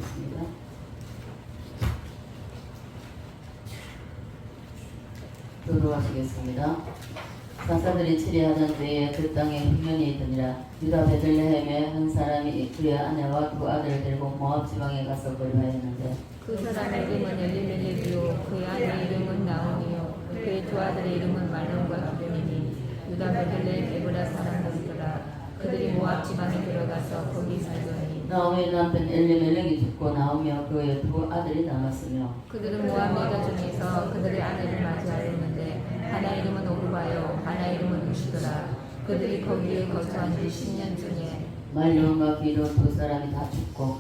하겠습니다. 교도하시겠습니다. 사사들이 치리하던 때에 그 땅에 흉년이 있더니라. 유다 베들레헴에 한 사람이 그의 아내와 두 아들을 데리고 모압 지방에 가서 거류하였는데 그 사람의 이름은 엘리멜렉이요 그의 아내 이름은 나오미요 그의 두 아들의 이름은 말론과 기럐이니 유다 베들레헴 에브라 사람들이더라. 그들이 모압 지방에 들어가서 거기 살더니 나오미의 남편 엘리멜렉이 죽고 나오미와 그의 두 아들이 남았으며 그들은 모압 여자 중에서 그들의 아내를 맞이하였는데 하나 이름은 오르바요 하나 이름은 루시더라. 그들이 거기에 거주한 지 10년 중에 말론과 기도 두 사람이 다 죽고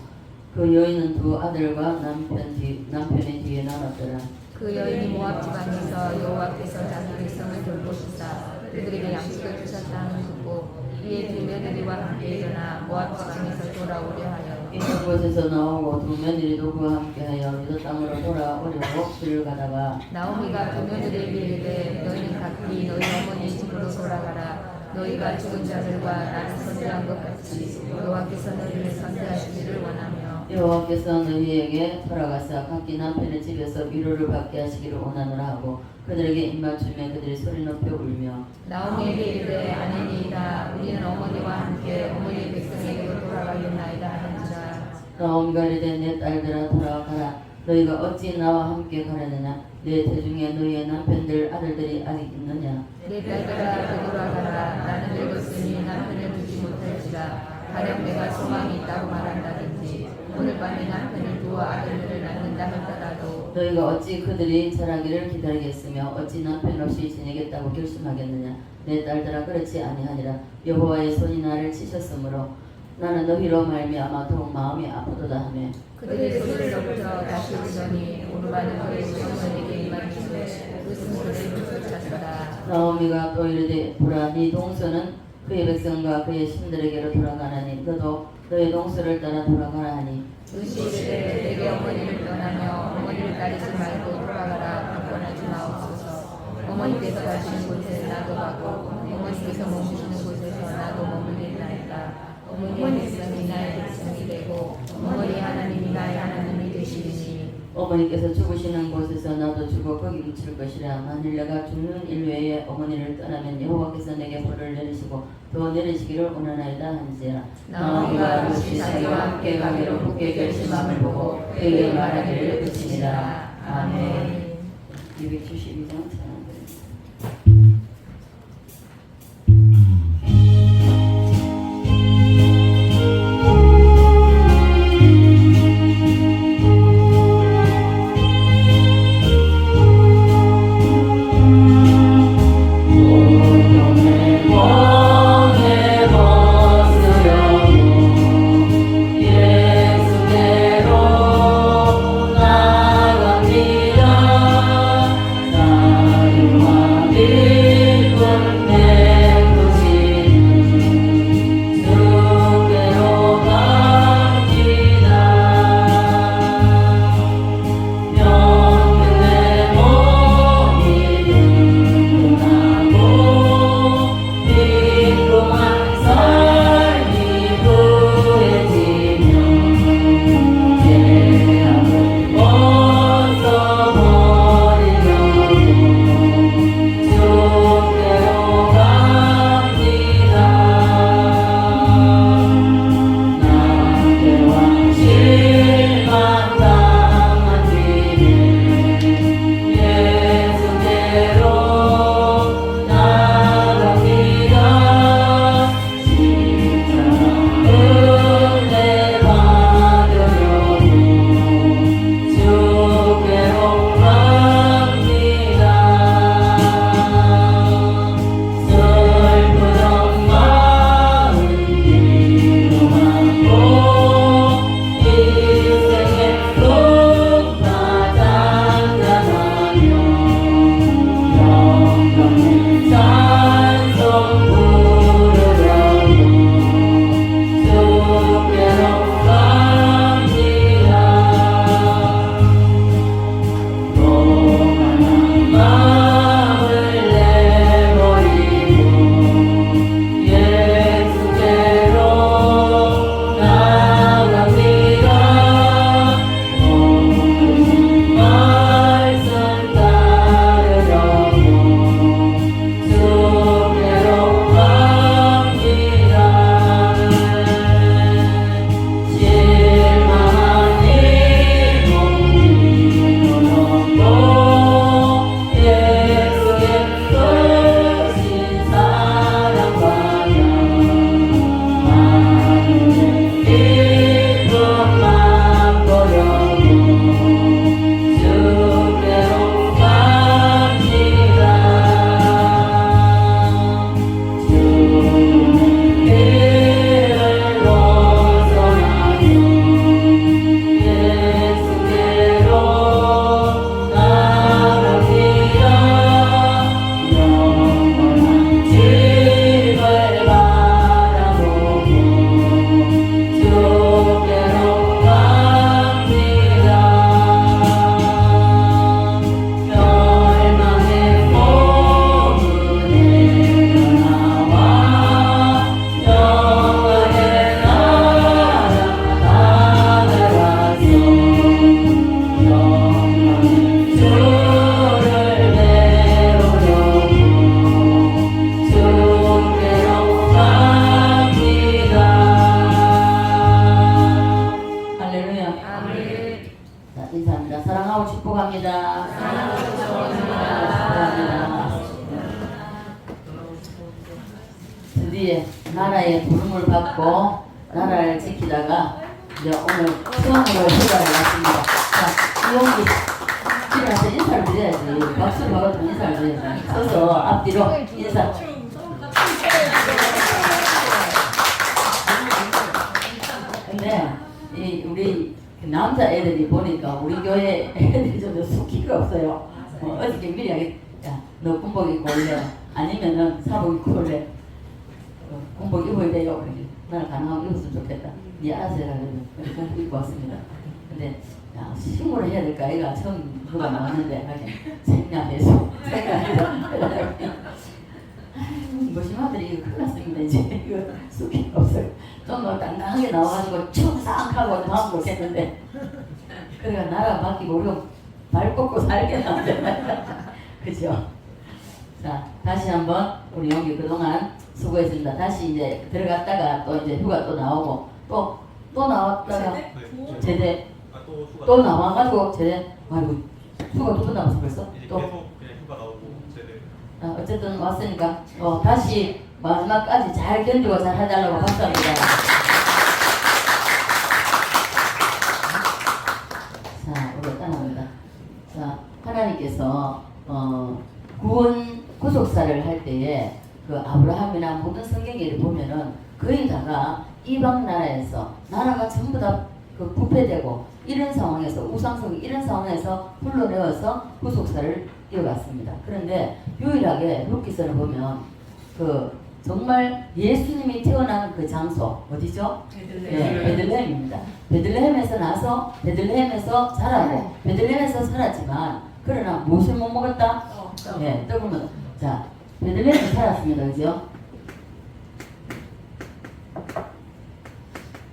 그 여인은 두 아들과 남편의 뒤에 남았더라. 그 여인이 모압 지방에서 여호와께서 자기 백성을 돌보시사 그들에게 양식을 주셨다 하는 듣고 이에 두 며느리와 함께 일어나 모압 지방에서 돌아오려 하여 이는 곳에서 나오고 두 며느리도 그와 함께하여 유다 땅으로 돌아오려고 길을 가다가 나오미가 두 며느리에게 이르되 너희는 각기 너희 어머니 집으로 돌아가라. 너희가 죽은 자들과 나를 선대한 것 같이 여호와께서 너희를 선대하시기를 원하며 여호와께서 너희에게 돌아가사 각기 남편의 집에서 위로를 받게 하시기를 원하노라 하고 그들에게 입맞추며 그들이 소리 높여 울며 나오미에게 이르되 아니니이다. 우리는 어머니와 함께 어머니의 백성에게로 돌아가겠나이다 하는지라. 나오미가 이르되 내 딸들아 돌아가라. 너희가 어찌 나와 함께 가려느냐. 내 태중에 너희의 남편들 아들들이 아직 있느냐. 내 딸들아 되돌아가라. 나는 늙었으니 남편을 두지 못할지라. 가령 내가 소망이 있다고 말한다든지 오늘 밤에 남편을 두어 아들들을 낳는다 하더라도 너희가 어찌 그들이 자라기를 기다리겠으며 어찌 남편 없이 지내겠다고 결심하겠느냐. 내 딸들아 그렇지 아니하니라. 여호와의 손이 나를 치셨으므로 나는 너희로 말미암아 더욱 마음이 아프도다 하며 그들의 소리로부터 다시 오더니 오르바는 그의 시어머니에게 입맞추되 웃음 그들을 쫓았더라. 나오미가 또 이르되 보라 네 동서는 그의 백성과 그의 신들에게로 돌아가나니 너도 너의 동서를 따라 돌아가라 하니 루시 이르되 내게 어머니를 떠나며 어머니를 따르지 말고 돌아가라. 답변하지 마옵소서. 어머니께서 가시는 곳에 나도 가고 어머니께서 머무시는 곳에서 나도 머물리나이다. 어머니의 백성이 나의 백성이 되고 어머니 하나님이 나의 하나님이 되시리니 어머니께서 죽으시는 곳에서 나도 죽어 거기 묻힐 것이라. 만일 내가 죽는 일 외에 어머니를 떠나면 여호와께서 내게 벌을 내리시고 더 내리시기를 원하나이다 한지라. 나오미가 루시 자기와 함께 가기로 굳게 결심함을 보고 그에게 말하기를 붙이니라. 아멘. 272장 찬양드립니다. 예수대로 나갑니다. 하나의 부름을 받고 나라를 지키다가 이제 오늘 처음으로 휴가를 갔습니다. 자, 이용기 일어나서 인사를 드려야지. 박수를 받아도 인사를 드려야지. 서서 앞뒤로 인사. 근데 우리 남자 애들이 보니까 우리 교회 애들이 좀 숙기가 없어요. 어저께 미리 하겠, 야, 너 군복 입고 올래? 아니면은 사복 입고 올래? 군복 입어야 돼요. 나는 가능하면 입었으면 좋겠다. 네 알아서 해라. 그래서 군복 입고 왔습니다. 근데 야, 신고를 해야 될까? 애가 처음 누가 나왔는데 생략해서 무심하더니 이거 큰일 났습니다. 이제 이거 숙기가 없어요. 좀 더 당당하게 나와가지고 충상하고 좀 하면 좋겠는데 그러니까 나라 맡기고 우리가 발 뻗고 살게 나오잖아요. 그죠? 자, 다시 한번 우리 용기 그동안 수고했습니다. 다시 이제 들어갔다가 또 이제 휴가 또 나오고 또 나왔다가 제대 또 나와가지고 제대 아이고 휴가 2번 남았어 벌써? 또 계속 휴가 나오고 제대 어쨌든 왔으니까 다시 마지막까지 잘 견디고 잘 해달라고 감사합니다. 자, 우리가 떠납니다. 자, 하나님께서 구원 구속사를 할 때에 그 아브라함이나 모든 성경에 보면은 거의 다가 이방 나라에서 나라가 전부 다 그 부패되고 이런 상황에서 우상성이 이런 상황에서 불러내어서 구속사를 이어갔습니다. 그런데 유일하게 룻기서를 보면 그 정말 예수님이 태어난 그 장소 어디죠? 베들레헴입니다. 베들레헴에서 나서 베들레헴에서 자라고 베들레헴에서 살았지만 그러나 무엇을 못 먹었다? 떡을 먹었다. 자, 베들레헴에 살았습니다. 그죠?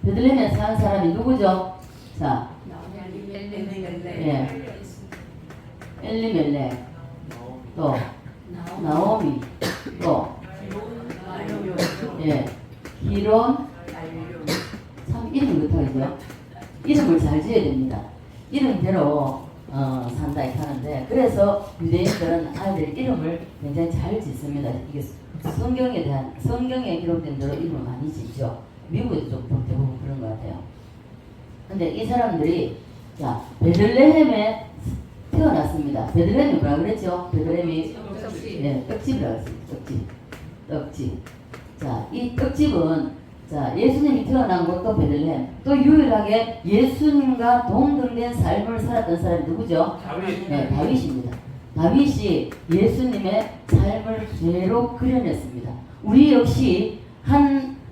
베들레헴에 사는 사람이 누구죠? 자, 엘리멜렉, 또 나오미, 또 기론. 참 이름이 그렇다고요. 이름을 잘 지어야 됩니다. 이름대로 산다 이렇게 하는데 그래서 유대인들은 아이들 이름을 굉장히 잘 짓습니다. 이게 성경에 기록된 대로 이름을 많이 짓죠. 미국에도 좀 대부분 그런 것 같아요. 근데 이 사람들이 자 베들레헴에 태어났습니다. 베들레헴이 뭐라 그랬죠? 베들레헴이 떡집이라고 했습니다. 떡집. 자, 이 떡집은 자 예수님이 태어난 곳도 베들레헴. 또 유일하게 예수님과 동등된 삶을 살았던 사람이 누구죠? 다윗. 다윗입니다. 다윗이 예수님의 삶을 그대로 그려냈습니다. 우리 역시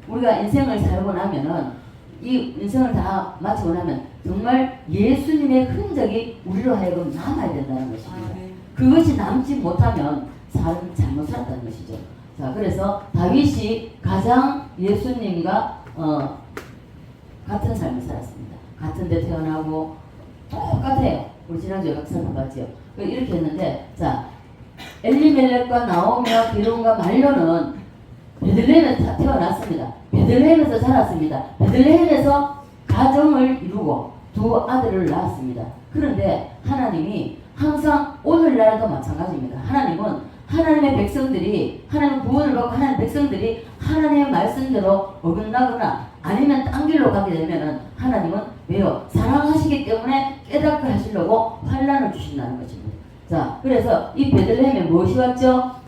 우리가 인생을 살고 나면은 이 인생을 다 마치고 나면 정말 예수님의 흔적이 우리로 하여금 남아야 된다는 것입니다. 그것이 남지 못하면 삶을 잘못 살았다는 것이죠. 자, 그래서 다윗이 가장 예수님과 같은 삶을 살았습니다. 같은 데 태어나고 똑같아요. 우리 지난주에 박사님 봤죠. 이렇게 했는데 자 엘리멜렉과 나오미와 기론과 말로는 베들레헴에서 태어났습니다. 베들레헴에서 자랐습니다. 베들레헴에서 가정을 이루고 2 아들을 낳았습니다. 그런데 하나님이 항상 오늘날도 마찬가지입니다. 하나님은 하나님의 백성들이 하나님 구원을 받고 하나님의 백성들이 하나님의 말씀대로 어긋나거나 아니면 딴 길로 가게 되면은 하나님은 왜요? 사랑하시기 때문에 깨닫게 하시려고 환난을 주신다는 것입니다. 자, 그래서 이 베들레헴에 무엇이 왔죠?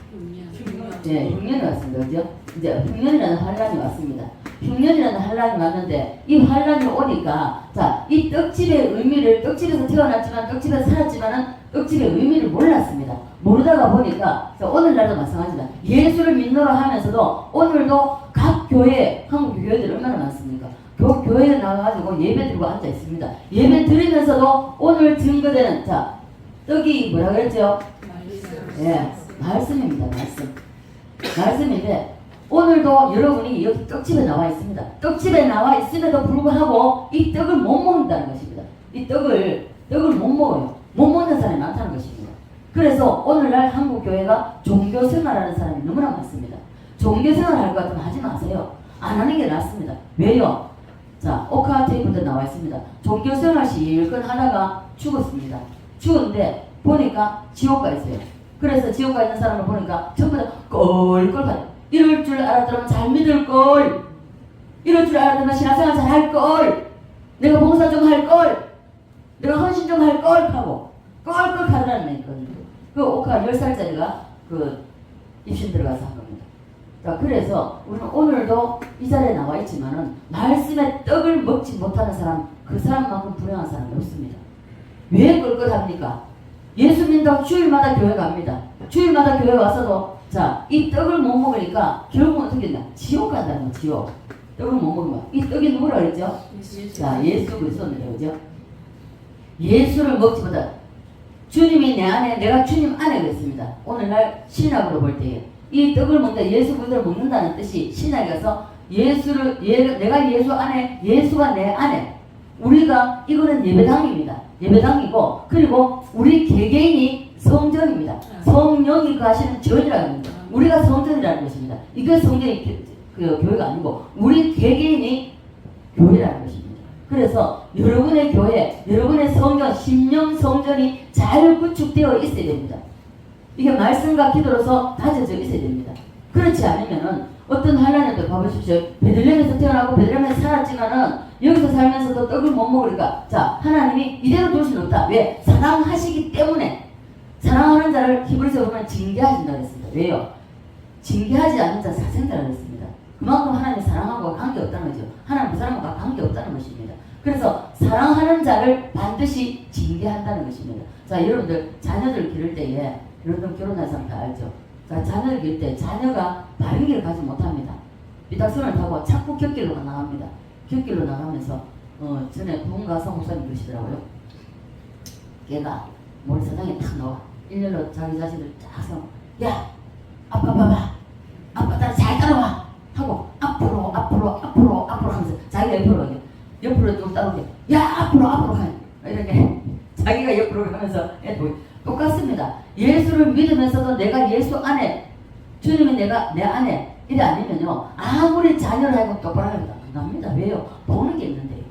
흉년이 왔습니다. 그죠? 이제 흉년이라는 환란이 왔습니다. 흉년이라는 환란이 왔는데 이 환란이 오니까 자, 이 떡집의 의미를 떡집에서 태어났지만 떡집에서 살았지만은 떡집의 의미를 몰랐습니다. 모르다가 보니까 자, 오늘날도 마찬가지입니다. 예수를 믿노라 하면서도 오늘도 각 교회 한국 교회들이 얼마나 많습니까? 교회에 나가가지고 예배 드리고 앉아 있습니다. 예배 드리면서도 오늘 증거되는 자 떡이 뭐라 그랬죠? 말씀입니다. 말씀인데 오늘도 여러분이 여기 떡집에 나와 있습니다. 떡집에 나와 있음에도 불구하고 이 떡을 못 먹는다는 것입니다. 이 떡을 못 먹어요. 못 먹는 사람이 많다는 것입니다. 그래서 오늘날 한국 교회가 종교 생활하는 사람이 너무나 많습니다. 종교 생활할 것 같으면 하지 마세요. 안 하는 게 낫습니다. 왜요? 자, 오카 테이블도 나와 있습니다. 종교 생활 실컷 하다가 죽었습니다. 죽었는데 보니까 지옥가 있어요. 그래서 지옥가 있는 사람을 보니까 전부 다 꼴꼴 가요. 이럴 줄 알았더라면 잘 믿을걸. 이럴 줄 알았으면 신앙생활 잘 할걸, 내가 봉사 좀 할걸, 내가 헌신 좀 할걸 하고 껄껄 가더라는 애 있거든요. 그 오카 10살짜리가 그 입신 들어가서 한 겁니다. 자, 그래서 우리는 오늘도 이 자리에 나와 있지만은 말씀의 떡을 먹지 못하는 사람, 그 사람만큼 불행한 사람이 없습니다. 왜 껄껄합니까? 예수 믿는다고 주일마다 교회 갑니다. 주일마다 교회 와서도 자, 이 떡을 못 먹으니까 결국은 어떻게 되냐? 지옥 간다는 거예요. 지옥. 떡을 못 먹으면 이 떡이 누구라 그랬죠? 자, 예수 그리스도입니다. 그죠? 예수를 먹지 못한 주님이 내 안에, 내가 주님 안에 그랬습니다. 오늘날 신학으로 볼 때에 이 떡을 먹는다, 예수 그리스도를 먹는다는 뜻이 신학에 가서 예수를, 내가 예수 안에, 예수가 내 안에, 우리가 이거는 예배당입니다. 예배당이고, 그리고 우리 개개인이 성전입니다. 성령이 가시는 전이라는 겁니다. 우리가 성전이라는 것입니다. 이게 성전이 그 교회가 아니고 우리 개개인이 교회라는 것입니다. 그래서 여러분의 교회, 여러분의 성전, 심령 성전이 잘 구축되어 있어야 됩니다. 이게 말씀과 기도로서 다져져 있어야 됩니다. 그렇지 않으면은 어떤 환란에도 봐보십시오. 베들레헴에서 태어나고 베들레헴에서 살았지만은 여기서 살면서도 떡을 못 먹으니까 자, 하나님이 이대로 둘 수는 없다. 왜? 사랑하시기 때문에. 사랑하는 자를 히브리서 보면 징계하신다 그랬습니다. 왜요? 징계하지 않는 자 사생자라 그랬습니다. 그만큼 하나님이 사랑하고 관계없다는 거죠. 하나님 그 사람과 관계없다는 것입니다. 그래서 사랑하는 자를 반드시 징계한다는 것입니다. 자, 여러분들 자녀들 기를 때에 여러분 결혼한 사람 다 알죠? 자, 자녀를 기를 때 자녀가 바른 길을 가지 못합니다. 삐딱선을 타고 자꾸 곁길로 나갑니다. 곁길로 나가면서 전에 부흥가서 목사님 그러시더라고요. 걔가 모래사장에 탁 나와. 일렬로 자기 자식을 쫙 세워. 야! 아빠 봐봐. 아빠 잘 따라와. 하고 앞으로 하면서 자기가 옆으로 가게. 옆으로 좀 따라오게. 야! 앞으로 가요. 이렇게 자기가 옆으로 가면서 똑같습니다. 예수를 믿으면서도 내가 예수 안에, 주님이 내가 내 안에 이래 아니면요, 아무리 자녀를 하고 똑바로 하려고 안 갑니다. 왜요? 보는 게 있는데요.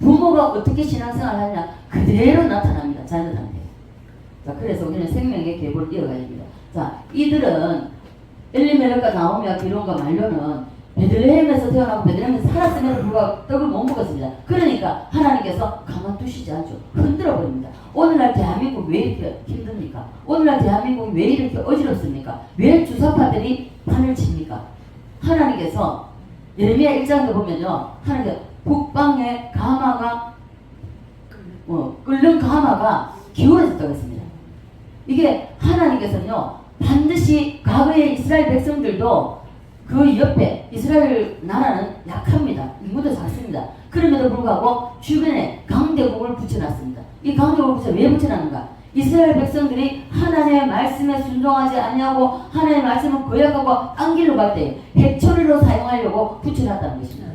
부모가 어떻게 신앙생활을 하냐 그대로 나타납니다. 자녀들한테. 자, 그래서 우리는 생명의 계보를 이어가야 됩니다. 자, 이들은 엘리멜렉과 나오미와 기론과 말로는 베들레헴에서 태어나고 베들레헴에서 살았음에도 불구하고 떡을 못 먹었습니다. 그러니까 하나님께서 가만두시지 않죠. 흔들어 버립니다. 오늘날 대한민국 왜 이렇게 힘듭니까? 오늘날 대한민국 왜 이렇게 어지럽습니까? 왜 주사파들이 판을 칩니까? 하나님께서 예레미야 1장에 보면요, 하나님께서 북방의 가마가 끓는 가마가 기울어졌다고 했습니다. 이게 하나님께서는요, 반드시 과거의 이스라엘 백성들도 그 옆에 이스라엘 나라는 약합니다. 인구도 작습니다. 그럼에도 불구하고 주변에 강대국을 붙여놨습니다. 이 강대국을 왜 붙여놨는가? 이스라엘 백성들이 하나님의 말씀에 순종하지 않냐고 하나님의 말씀을 거역하고 딴 길로 갈 때 해초리로 사용하려고 붙여놨다는 것입니다.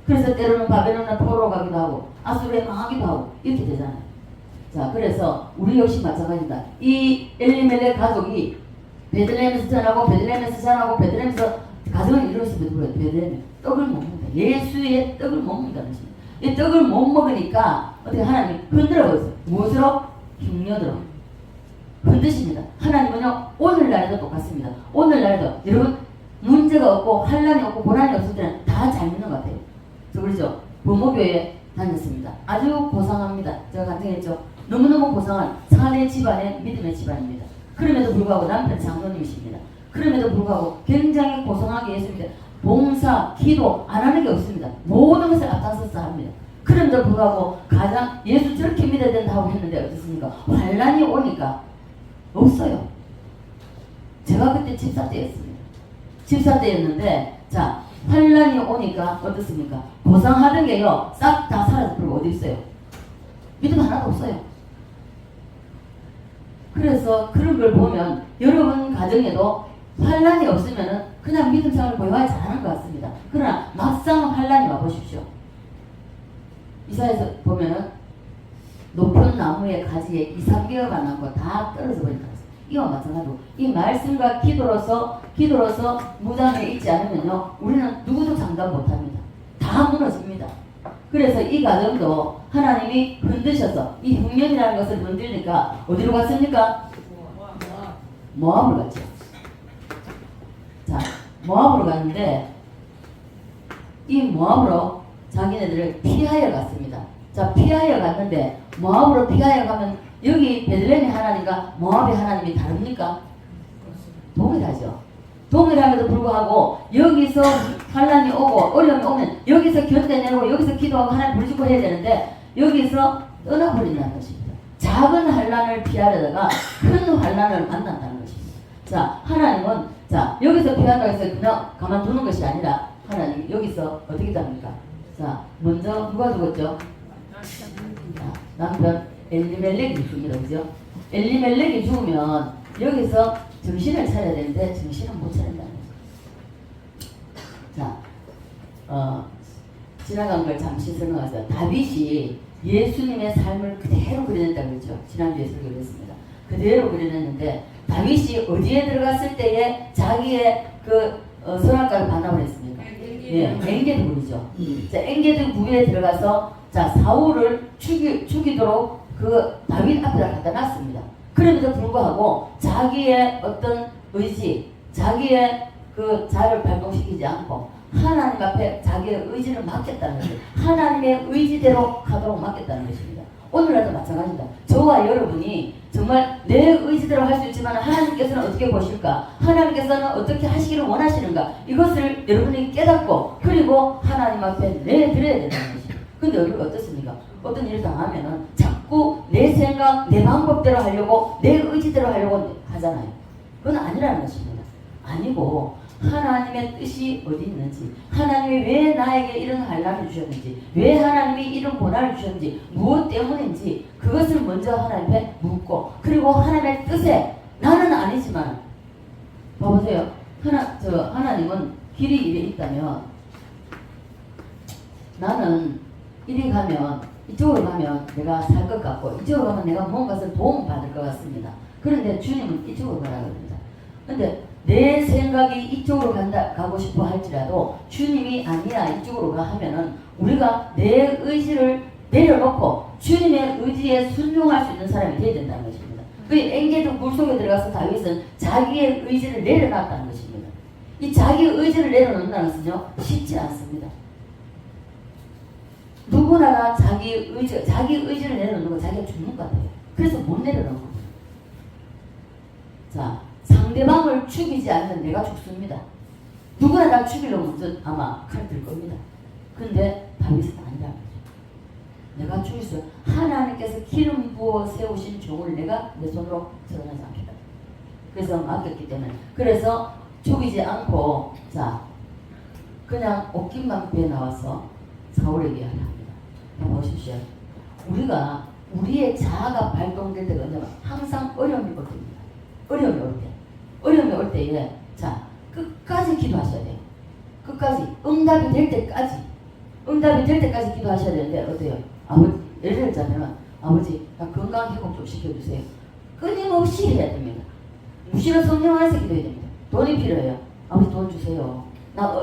그래서 때로는 바벨론에 포로로 가기도 하고 아수르에 망하기도 하고 이렇게 되잖아요. 자, 그래서 우리 역시 마찬가지입니다. 이 엘리멜렉 가족이 베들레헴에서 태어나고 베들레헴에서 자라고 베들레헴에서 가정을 이루었음에도 불구하고 베들레헴에 떡을 못 먹는다. 예수의 떡을 못 먹는다는 것입니다. 이 떡을 못 먹으니까 어떻게 하나님이 흔들어 버렸어요. 무엇으로? 흉년으로 흔드십니다. 하나님은요, 오늘날에도 똑같습니다. 오늘날에도 여러분 문제가 없고 환란이 없고 고난이 없을 때는 다 잘 믿는 것 같아요. 저 그렇죠? 부모교회에 다녔습니다. 아주 고상합니다. 제가 간증했죠. 너무너무 고상한 사내 집안의 믿음의 집안입니다. 그럼에도 불구하고 남편 장로님이십니다. 그럼에도 불구하고 굉장히 고상하게 예수 믿습니다. 봉사, 기도 안 하는 게 없습니다. 모든 것을 앞장서서 합니다. 그럼에도 불구하고 가장 예수 저렇게 믿어야 된다고 했는데 어떻습니까? 환란이 오니까 없어요. 제가 그때 집사 때였습니다. 집사 때였는데 자, 환란이 오니까 어떻습니까? 고상하던 게요 싹 다 사라져버리고 어디 있어요? 믿음 하나도 없어요. 그래서 그런 걸 보면 여러분 가정에도 환란이 없으면은 그냥 믿음 생활을 고요하게 잘하는 것 같습니다. 그러나 막상 환란이 와보십시오. 이사에서 보면은 높은 나무의 가지에 2, 3개월만 남고 다 떨어져 버린다. 이와 마찬가지로 이 말씀과 기도로서 무장해 있지 않으면요 우리는 누구도 장담 못합니다. 다 무너집니다. 그래서 이 가정도 하나님이 흔드셔서 이 흉년이라는 것을 흔들니까 어디로 갔습니까? 모압으로 갔죠. 자, 모압으로 갔는데 이 모압으로 자기네들을 피하여 갔습니다. 자, 피하여 갔는데 모압으로 피하여 가면 여기 베들레헴의 하나님과 모압의 하나님이 다릅니까? 동일하죠. 동일함에도 불구하고 여기서 환란이 오고 어려움이 오면 여기서 견뎌내고 여기서 기도하고 하나님 부르짖고 해야 되는데 여기서 떠나버린다는 것입니다. 작은 환란을 피하려다가 큰 환란을 만난다는 것입니다. 자, 하나님은 자 여기서 피한다고 해서 그냥 가만두는 것이 아니라 하나님 여기서 어떻게 됩니까? 자, 먼저 누가 죽었죠? 자, 남편 엘리멜렉이 죽습니다. 그죠? 엘리멜렉이 죽으면 여기서 정신을 차려야 되는데 정신을 못 차린다는 거죠. 자, 지나간 걸 잠시 설명하세요. 다윗이 예수님의 삶을 그대로 그려냈다고 그랬죠. 지난주에 설교를 했습니다. 그대로 그려냈는데 다윗이 어디에 들어갔을 때에 자기의 그 선악과를 반납을 했습니까? 예, 엔게드 굴이죠. 자, 엔게드 굴에 들어가서 자 사울을 죽이도록 그 다윗 앞에다 갖다 놨습니다. 그럼에도 불구하고 자기의 어떤 의지, 자기의 그 자를 발동시키지 않고 하나님 앞에 자기의 의지를 맡겼다는 것이에요. 하나님의 의지대로 가도록 맡겼다는 것입니다. 오늘날도 마찬가지입니다. 저와 여러분이 정말 내 의지대로 할 수 있지만 하나님께서는 어떻게 보실까? 하나님께서는 어떻게 하시기를 원하시는가? 이것을 여러분이 깨닫고 그리고 하나님 앞에 내드려야 된다는 것입니다. 근데 여러분 어떻습니까? 어떤 일을 당하면은 자꾸 내 생각, 내 방법대로 하려고 내 의지대로 하려고 하잖아요. 그건 아니라는 것입니다. 아니고 하나님의 뜻이 어디 있는지, 하나님이 왜 나에게 이런 환난을 주셨는지, 왜 하나님이 이런 고난을 주셨는지, 무엇 때문인지 그것을 먼저 하나님께 묻고 그리고 하나님의 뜻에 나는 아니지만 봐보세요. 하나님은 길이 이래 있다면 나는 이리 가면 이쪽으로 가면 내가 살 것 같고 이쪽으로 가면 내가 뭔가를 도움받을 것 같습니다. 그런데 주님은 이쪽으로 가라 그럽니다. 근데 내 생각이 이쪽으로 가고 싶어 할지라도 주님이 아니야 이쪽으로 가 하면은 우리가 내 의지를 내려놓고 주님의 의지에 순종할 수 있는 사람이 되어야 된다는 것입니다. 그 엔게드 물속에 들어가서 다윗은 자기의 의지를 내려놨다는 것입니다. 이 자기 의지를 내려놓는다는 것은요 쉽지 않습니다. 누구나 자기 의지를 내려놓는 건 자기가 죽는 것 같아요. 그래서 못 내려놓는 겁니다. 자, 상대방을 죽이지 않으면 내가 죽습니다. 누구나 나 죽이려고 먼저 아마 칼 들 겁니다. 근데 다윗은 아니라는 거죠. 내가 죽일 수 하나님께서 기름 부어 세우신 종을 내가 내 손으로 처단하지 않겠다. 그래서 맡겼기 때문에 그래서 죽이지 않고 자 그냥 옷깃만 배에 나와서 사울에게 합니다. 보십시오. 우리가 우리의 자아가 발동될 때가 언제나 항상 어려움이 올 때입니다. 어려움이 올 때. 어려움이 올 때에 자 끝까지 기도하셔야 돼요. 끝까지 응답이 될 때까지 기도하셔야 되는데 어때요? 아버지 예를 들자면 아버지 나 건강 회복 좀 시켜주세요. 끊임없이 해야 됩니다. 무시로 성령 안에서 기도해야 됩니다. 돈이 필요해요. 아버지 돈 주세요. 나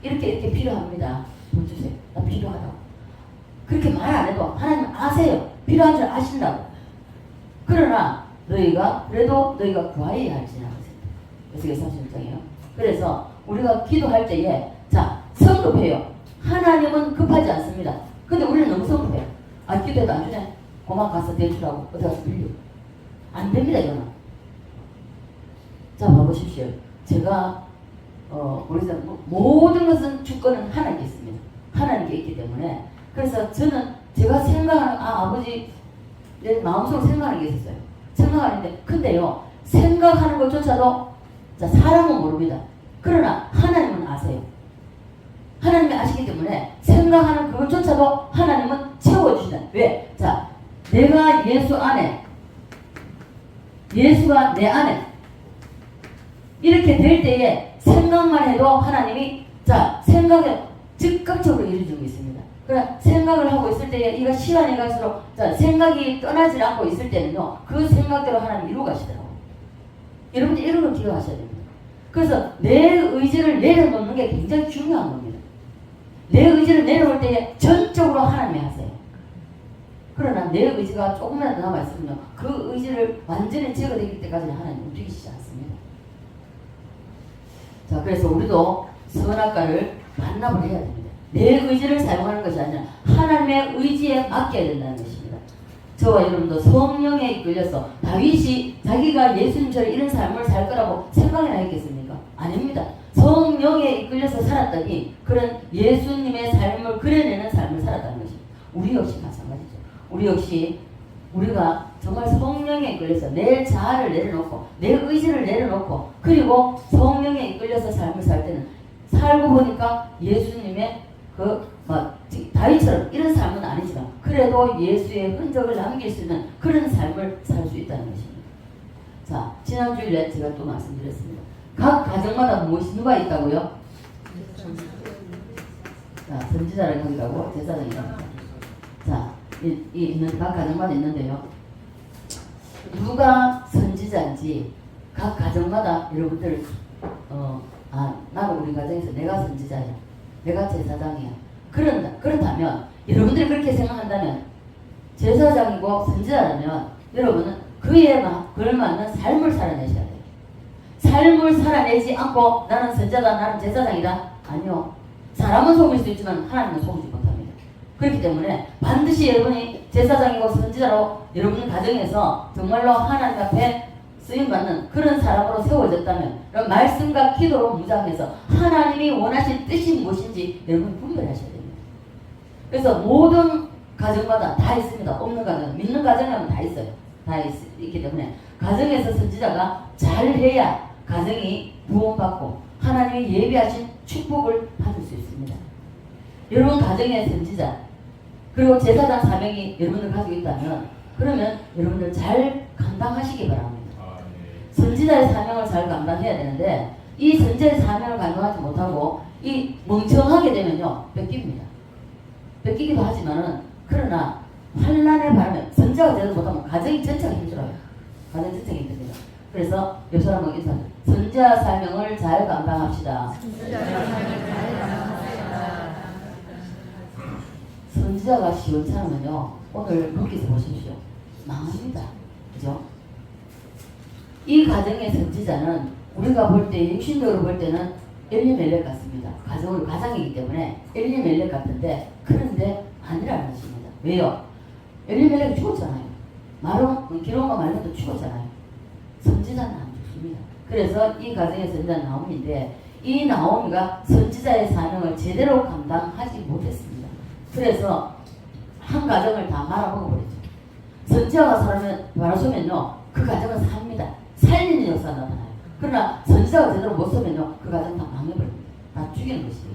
이렇게 필요합니다. 돈 주세요. 나 필요하다고. 그렇게 말 안 해도 하나님 아세요. 필요한 줄 아신다고. 그러나 너희가 구하여야 할지라 하세요. 에스겔 31장이에요. 그래서 우리가 기도할 때에 자 성급해요. 하나님은 급하지 않습니다. 근데 우리는 너무 성급해요. 아 기도해도 안 주네. 고만 가서 대주라고 어디 가서 빌려. 안 됩니다 이거는. 자 봐보십시오. 제가 우리가 모든 것은 주권은 하나님께 있습니다. 하나님께 있기 때문에 그래서 저는 제가 생각하는 아버지 내 마음속으로 생각하는 게 있었어요. 생각하는데 근데요 생각하는 것조차도 자 사람은 모릅니다. 그러나 하나님은 아세요. 하나님이 아시기 때문에 생각하는 그것조차도 하나님은 채워주신다. 왜? 자 내가 예수 안에 예수가 내 안에 이렇게 될 때에 생각만 해도 하나님이 자 생각에 즉각적으로 이루어지고 있습니다. 그러나 생각을 하고 있을 때에 이가 시간이 갈수록 자 생각이 떠나지 않고 있을 때는요 그 생각대로 하나님 이루어 가시더라고요. 여러분들 이런 걸 기억하셔야 됩니다. 그래서 내 의지를 내려놓는 게 굉장히 중요한 겁니다. 내 의지를 내려올 때에 전적으로 하나님이 하세요. 그러나 내 의지가 조금이라도 남아있으면요 그 의지를 완전히 제거되기 때까지는 하나님 움직이시지 않습니다. 자 그래서 우리도 선악과를 반납을 해야 됩니다. 내 의지를 사용하는 것이 아니라 하나님의 의지에 맡겨야 된다는 것입니다. 저와 여러분도 성령에 이끌려서 다윗이 자기가 예수님처럼 이런 삶을 살 거라고 생각이나 했겠습니까? 아닙니다. 성령에 이끌려서 살았더니 그런 예수님의 삶을 그려내는 삶을 살았다는 것입니다. 우리 역시 마찬가지죠. 우리 역시 우리가 정말 성령에 이끌려서 내 자아를 내려놓고 내 의지를 내려놓고 그리고 성령에 이끌려서 삶을 살 때는 살고 보니까 예수님의 다윗처럼 이런 삶은 아니지만 그래도 예수의 흔적을 남길 수 있는 그런 삶을 살 수 있다는 것입니다. 자, 지난주일에 제가 또 말씀드렸습니다. 각 가정마다 무엇이 누가 있다고요? 자, 선지자를 여기라고 제사장이랍니다. 자, 있는 각 가정마다 있는데요. 누가 선지자인지 각 가정마다 여러분들 나는 우리 가정에서 내가 선지자야. 내가 제사장이야. 그렇다면 여러분들이 그렇게 생각한다면 제사장이고 선지자라면 여러분은 그에 걸맞는 삶을 살아내셔야 돼요. 삶을 살아내지 않고 나는 선지자다, 나는 제사장이다. 아니요. 사람은 속일 수 있지만 하나님은 속이지 못합니다. 그렇기 때문에 반드시 여러분이 제사장이고 선지자로 여러분 가정에서 정말로 하나님 앞에 쓰임받는 그런 사람으로 세워졌다면 그런 말씀과 기도로 무장해서 하나님이 원하신 뜻이 무엇인지 여러분이 분별하셔야 됩니다. 그래서 모든 가정마다 다 있습니다. 없는 가정, 믿는 가정에는 다 있어요. 다 있기 때문에 가정에서 선지자가 잘해야 가정이 구원받고 하나님이 예비하신 축복을 받을 수 있습니다. 여러분 가정의 선지자 그리고 제사장 사명이 여러분들 가지고 있다면 그러면 여러분들 잘 감당하시기 바랍니다. 선지자의 사명을 잘 감당해야 되는데 이 선지자의 사명을 감당하지 못하고 이 멍청하게 되면요 뺏깁니다. 뺏기기도 하지만은 그러나 환란의 바람에 선지자가 제대로 못하면 가정이 전체가 힘들어요. 가정 전체가 힘듭니다. 그래서 옆 사람하고 인사하세요. 선지자 사명을 잘 감당합시다. 선지자가 시원찮으면요 오늘 거기서 보십시오. 망합니다. 그죠? 이 가정의 선지자는 우리가 볼 때 육신적으로 볼 때는 엘리멜렉 같습니다. 가정이기 때문에 엘리멜렉 같은데 그런데 아니라는 것입니다. 왜요? 엘리멜렉이 죽었잖아요. 기록과 말론도 죽었잖아요. 선지자는 안 죽습니다. 그래서 이 가정의 선지자는 나옴인데 이 나오미가 선지자의 사명을 제대로 감당하지 못했습니다. 그래서 한 가정을 다 말아먹어버렸죠. 선지자가 말아서면요 그 가정은 삽니다. 살리는 역사가 나타나요. 그러나 선지자가 제대로 못 서면요 그 가정 다 망해버립니다. 다 죽이는 것이죠.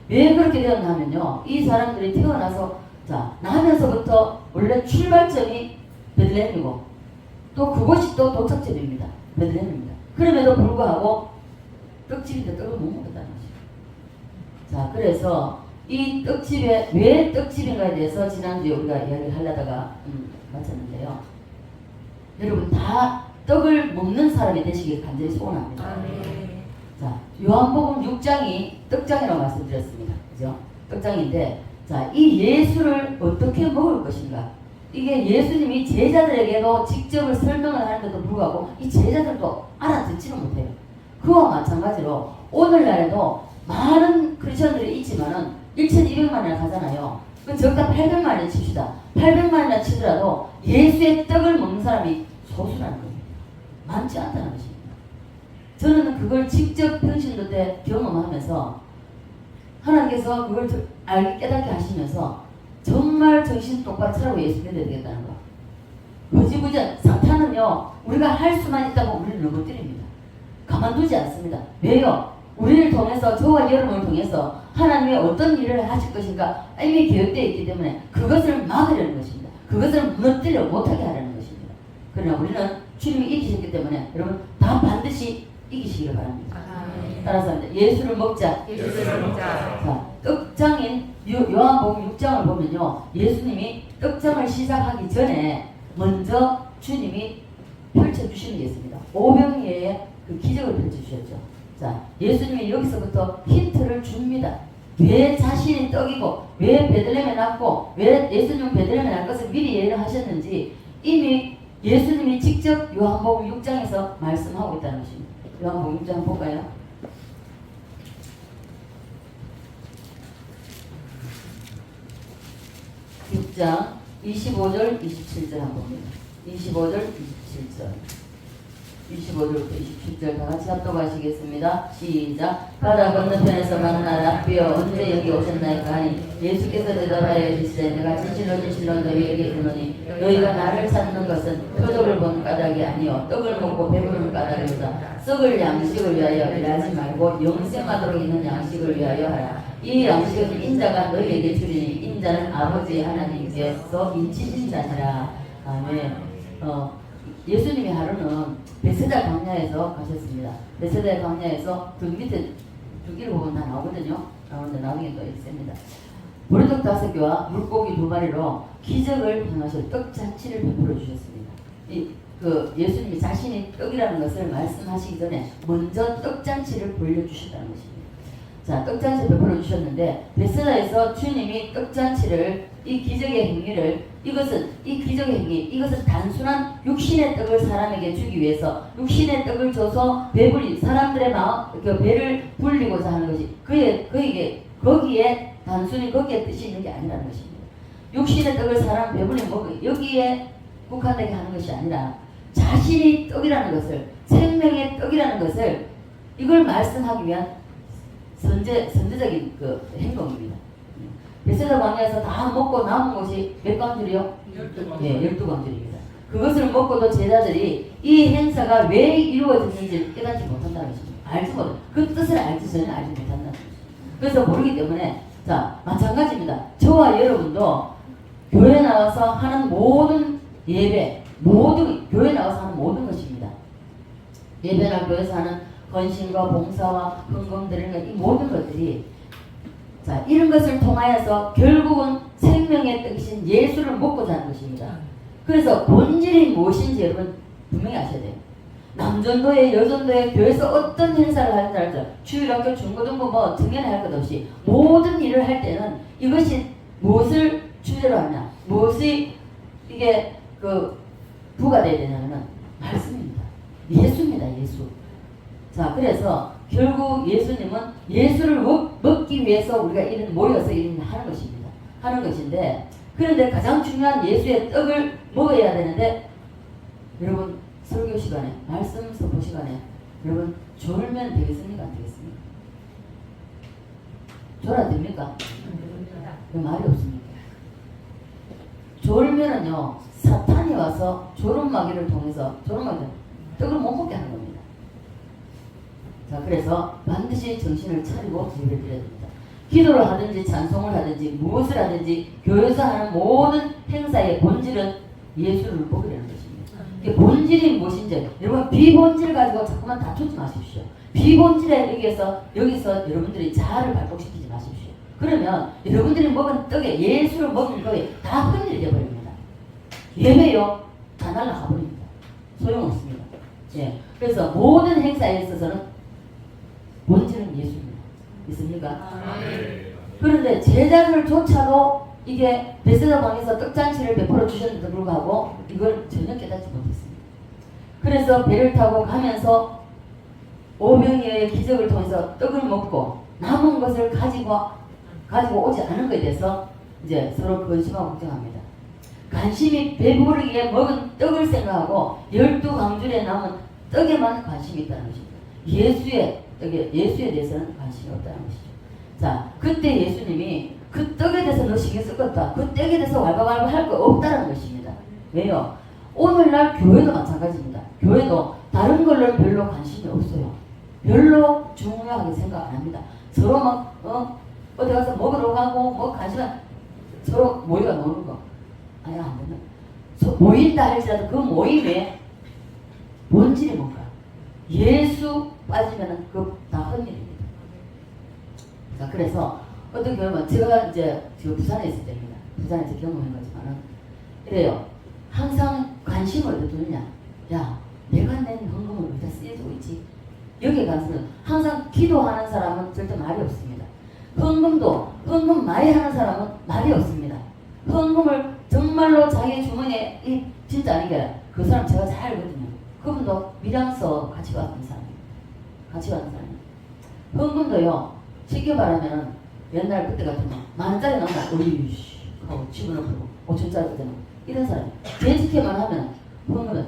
왜 그렇게 되었냐면요 이 사람들이 태어나서 나면서부터 원래 출발점이 베들레헴이고 또 그곳이 또 도착점입니다. 베들레헴입니다. 그럼에도 불구하고 떡집인데 떡을 못 먹었다는 것이죠. 자, 그래서 이 떡집에 왜 떡집인가에 대해서 지난주에 우리가 이야기를 하려다가 마쳤는데요. 여러분 다 떡을 먹는 사람이 되시길 간절히 소원합니다. 자, 요한복음 6장이 떡장이라고 말씀드렸습니다. 그죠? 떡장인데 자, 이 예수를 어떻게 먹을 것인가? 이게 예수님이 제자들에게도 직접을 설명을 하는데도 불구하고 이 제자들도 알아듣지는 못해요. 그와 마찬가지로 오늘날에도 많은 크리스천들이 있지만은 1200만이나 가잖아요. 그 적다 800만을 칩시다. 800만이나 치더라도 예수의 떡을 먹는 사람이 소수라는 겁니다. 많지 않다는 것입니다. 저는 그걸 직접 평신도 때 경험하면서 하나님께서 그걸 깨닫게 하시면서 정말 정신 똑바로 차리고 예수 믿어야 되겠다는 거. 거지부전 사탄은요 우리가 할 수만 있다고 우리를 넘어뜨립니다. 가만두지 않습니다. 왜요? 우리를 통해서 저와 여러분을 통해서 하나님의 어떤 일을 하실 것인가 이미 계획되어 있기 때문에 그것을 막으려는 것입니다. 그것을 무너뜨려 못하게 하려는 것입니다. 그러나 우리는 주님이 이기셨기 때문에 여러분 다 반드시 이기시기를 바랍니다. 따라서 예수를 먹자. 자, 떡장인 요한복음 6장을 보면요 예수님이 떡장을 시작하기 전에 먼저 주님이 펼쳐주시는 게 있습니다. 오병이어의 그 기적을 펼쳐주셨죠. 자, 예수님이 여기서부터 힌트를 줍니다. 왜 자신이 떡이고 왜 베들레헴에 났고 왜 예수님은 베들레헴에 날 것을 미리 예언하셨는지 이미 예수님이 직접 요한복음 6장에서 말씀하고 있다는 것입니다. 요한복음 6장 볼까요? 6장 25절 27절 한번 봅니다. 25절 27절 25절부터 27절 다 같이 합독하시겠습니다. 시작. 바다 건너편에서 만나 랍비여 언제 여기 오셨나이까 하니 예수께서 대답하여 이르시되 내가 진실로 너희에게 이르노니 너희가 나를 찾는 것은 표적을 본 까닭이 아니요 떡을 먹고 배부른 까닭이로다. 썩을 양식을 위하여 일하지 말고 영생하도록 있는 양식을 위하여 하라. 이 양식은 인자가 너희에게 주리니 인자는 아버지 하나님께서 인치신 자니라. 아멘. 예수님이 하루는 베세다 광야에서 가셨습니다. 베세다 광야에서 그 밑에 주기를 보면 다 나오거든요. 나오는데 나중에 또 있습니다. 보리떡 5개와 물고기 2마리로 기적을 행하셔 떡잔치를 베풀어 주셨습니다. 예수님이 자신이 떡이라는 것을 말씀하시기 전에 먼저 떡잔치를 보여주셨다는 것입니다. 자, 떡잔치 베풀어 주셨는데 베세다에서 주님이 떡잔치를 이 기적의 행위를 이것은 단순한 육신의 떡을 사람에게 주기 위해서 육신의 떡을 줘서 배불리 사람들의 그 배를 불리고자 하는 것이 거기에 단순히 거기에 뜻이 있는 게 아니라는 것입니다. 육신의 떡을 사람 배불리 먹고 여기에 국한되게 하는 것이 아니라 자신이 떡이라는 것을 생명의 떡이라는 것을 이걸 말씀하기 위한 선제적인 그 행동입니다. 베세다 광야에서 다 먹고 남은 것이 몇 광줄이요? 12광줄입니다. 그것을 먹고도 제자들이 이 행사가 왜 이루어졌는지 깨닫지 못한다는 것입니다. 알지 못해. 그 뜻을 알지 전혀 알지 못한다는 것입니다. 그래서 모르기 때문에 자 마찬가지입니다. 저와 여러분도 교회 나와서 하는 모든 예배, 교회 나와서 하는 모든 것입니다. 예배나 교회에서 하는 헌신과 봉사와 헌금 드리는 이 모든 것들이 자 이런 것을 통하여서 결국은 생명의 떡이신 예수를 먹고자 하는 것입니다. 그래서 본질이 무엇인지 여러분 분명히 아셔야 돼요. 남전도회, 여전도회, 교회에서 어떤 행사를 하는지 알죠? 주일학교, 중고등부 뭐 등연할 것 없이 모든 일을 할 때는 이것이 무엇을 주제로 하냐, 무엇이 이게 부가 되어야 되냐면 말씀입니다. 예수입니다. 예수. 자 그래서 결국 예수님은 예수를 먹기 위해서 우리가 모여서 하는 것입니다. 하는 것인데 그런데 가장 중요한 예수의 떡을 먹어야 되는데 여러분 설교 시간에 말씀 선포 시간에 여러분 졸면 되겠습니까? 안 되겠습니까? 졸아야 됩니까? 그 말이 없습니까? 졸면은요 사탄이 와서 조름마귀를 통해서 떡을 못 먹게 하는 겁니다. 자 그래서 반드시 정신을 차리고 예배를 드려야 됩니다. 기도를 하든지 찬송을 하든지 무엇을 하든지 교회에서 하는 모든 행사의 본질은 예수를 먹으려는 것입니다. 이게 본질이 무엇인지 여러분 비본질을 가지고 자꾸만 다투지 마십시오. 비본질에 여기서 여러분들이 자아를 발동시키지 마십시오. 그러면 여러분들이 먹은 떡에 예수를 먹은 거에 다 흠이 되어버립니다. 예배요 다 날아가버립니다. 소용없습니다. 예. 그래서 모든 행사에 있어서는 본질은 예수입니다. 있습니까? 그런데 제자들조차도 이게 베세다 강에서 떡잔치를 베풀어 주셨는데도 불구하고 이걸 전혀 깨닫지 못했습니다. 그래서 배를 타고 가면서 오병이어의 기적을 통해서 떡을 먹고 남은 것을 가지고 오지 않은 것에 대해서 이제 서로 근심하고 걱정합니다. 관심이 배부르게 먹은 떡을 생각하고 12광줄에 남은 떡에만 관심이 있다는 것입니다. 예수에 대해서는 관심이 없다는 것이죠. 자, 그때 예수님이 그 떡에 대해서 너 신경 쓸 것 없다. 그 떡에 대해서 왈가왈부 할 거 없다는 것입니다. 왜요? 오늘날 교회도 마찬가지입니다. 교회도 다른 걸로는 별로 관심이 없어요. 별로 중요하게 생각 안 합니다. 서로 막 어디 가서 먹으러 가고 뭐 관심은 서로 모여가 노는 거. 아니 안 된다. 모인다 할지라도 그 모임에 본질이 뭔가 예수 빠지면은 다 헛일입니다. 자 그래서 어떤 경우는 제가 이제 지금 부산에 있을 때입니다. 부산에서 경험한 거지만은 이래요. 항상 관심을 어디 두느냐? 야 내가 낸 헌금을 어디다 쓰여주고 있지? 여기 가서는 항상 기도하는 사람은 절대 말이 없습니다. 헌금 많이 하는 사람은 말이 없습니다. 헌금을 정말로 자기 주머니에 진짜 아닌 게 그 사람 제가 잘 알거든요. 그분도 밀양서 같이 왔던 사람입니다. 같이 왔던 사람입니다. 헌금도요 쉽게 말하면 옛날 그때 같으면 10,000원짜리 나오면 어이씨 하고 집어넣고 5천짜리 되는 이런 사람 재직회만 하면 헌금은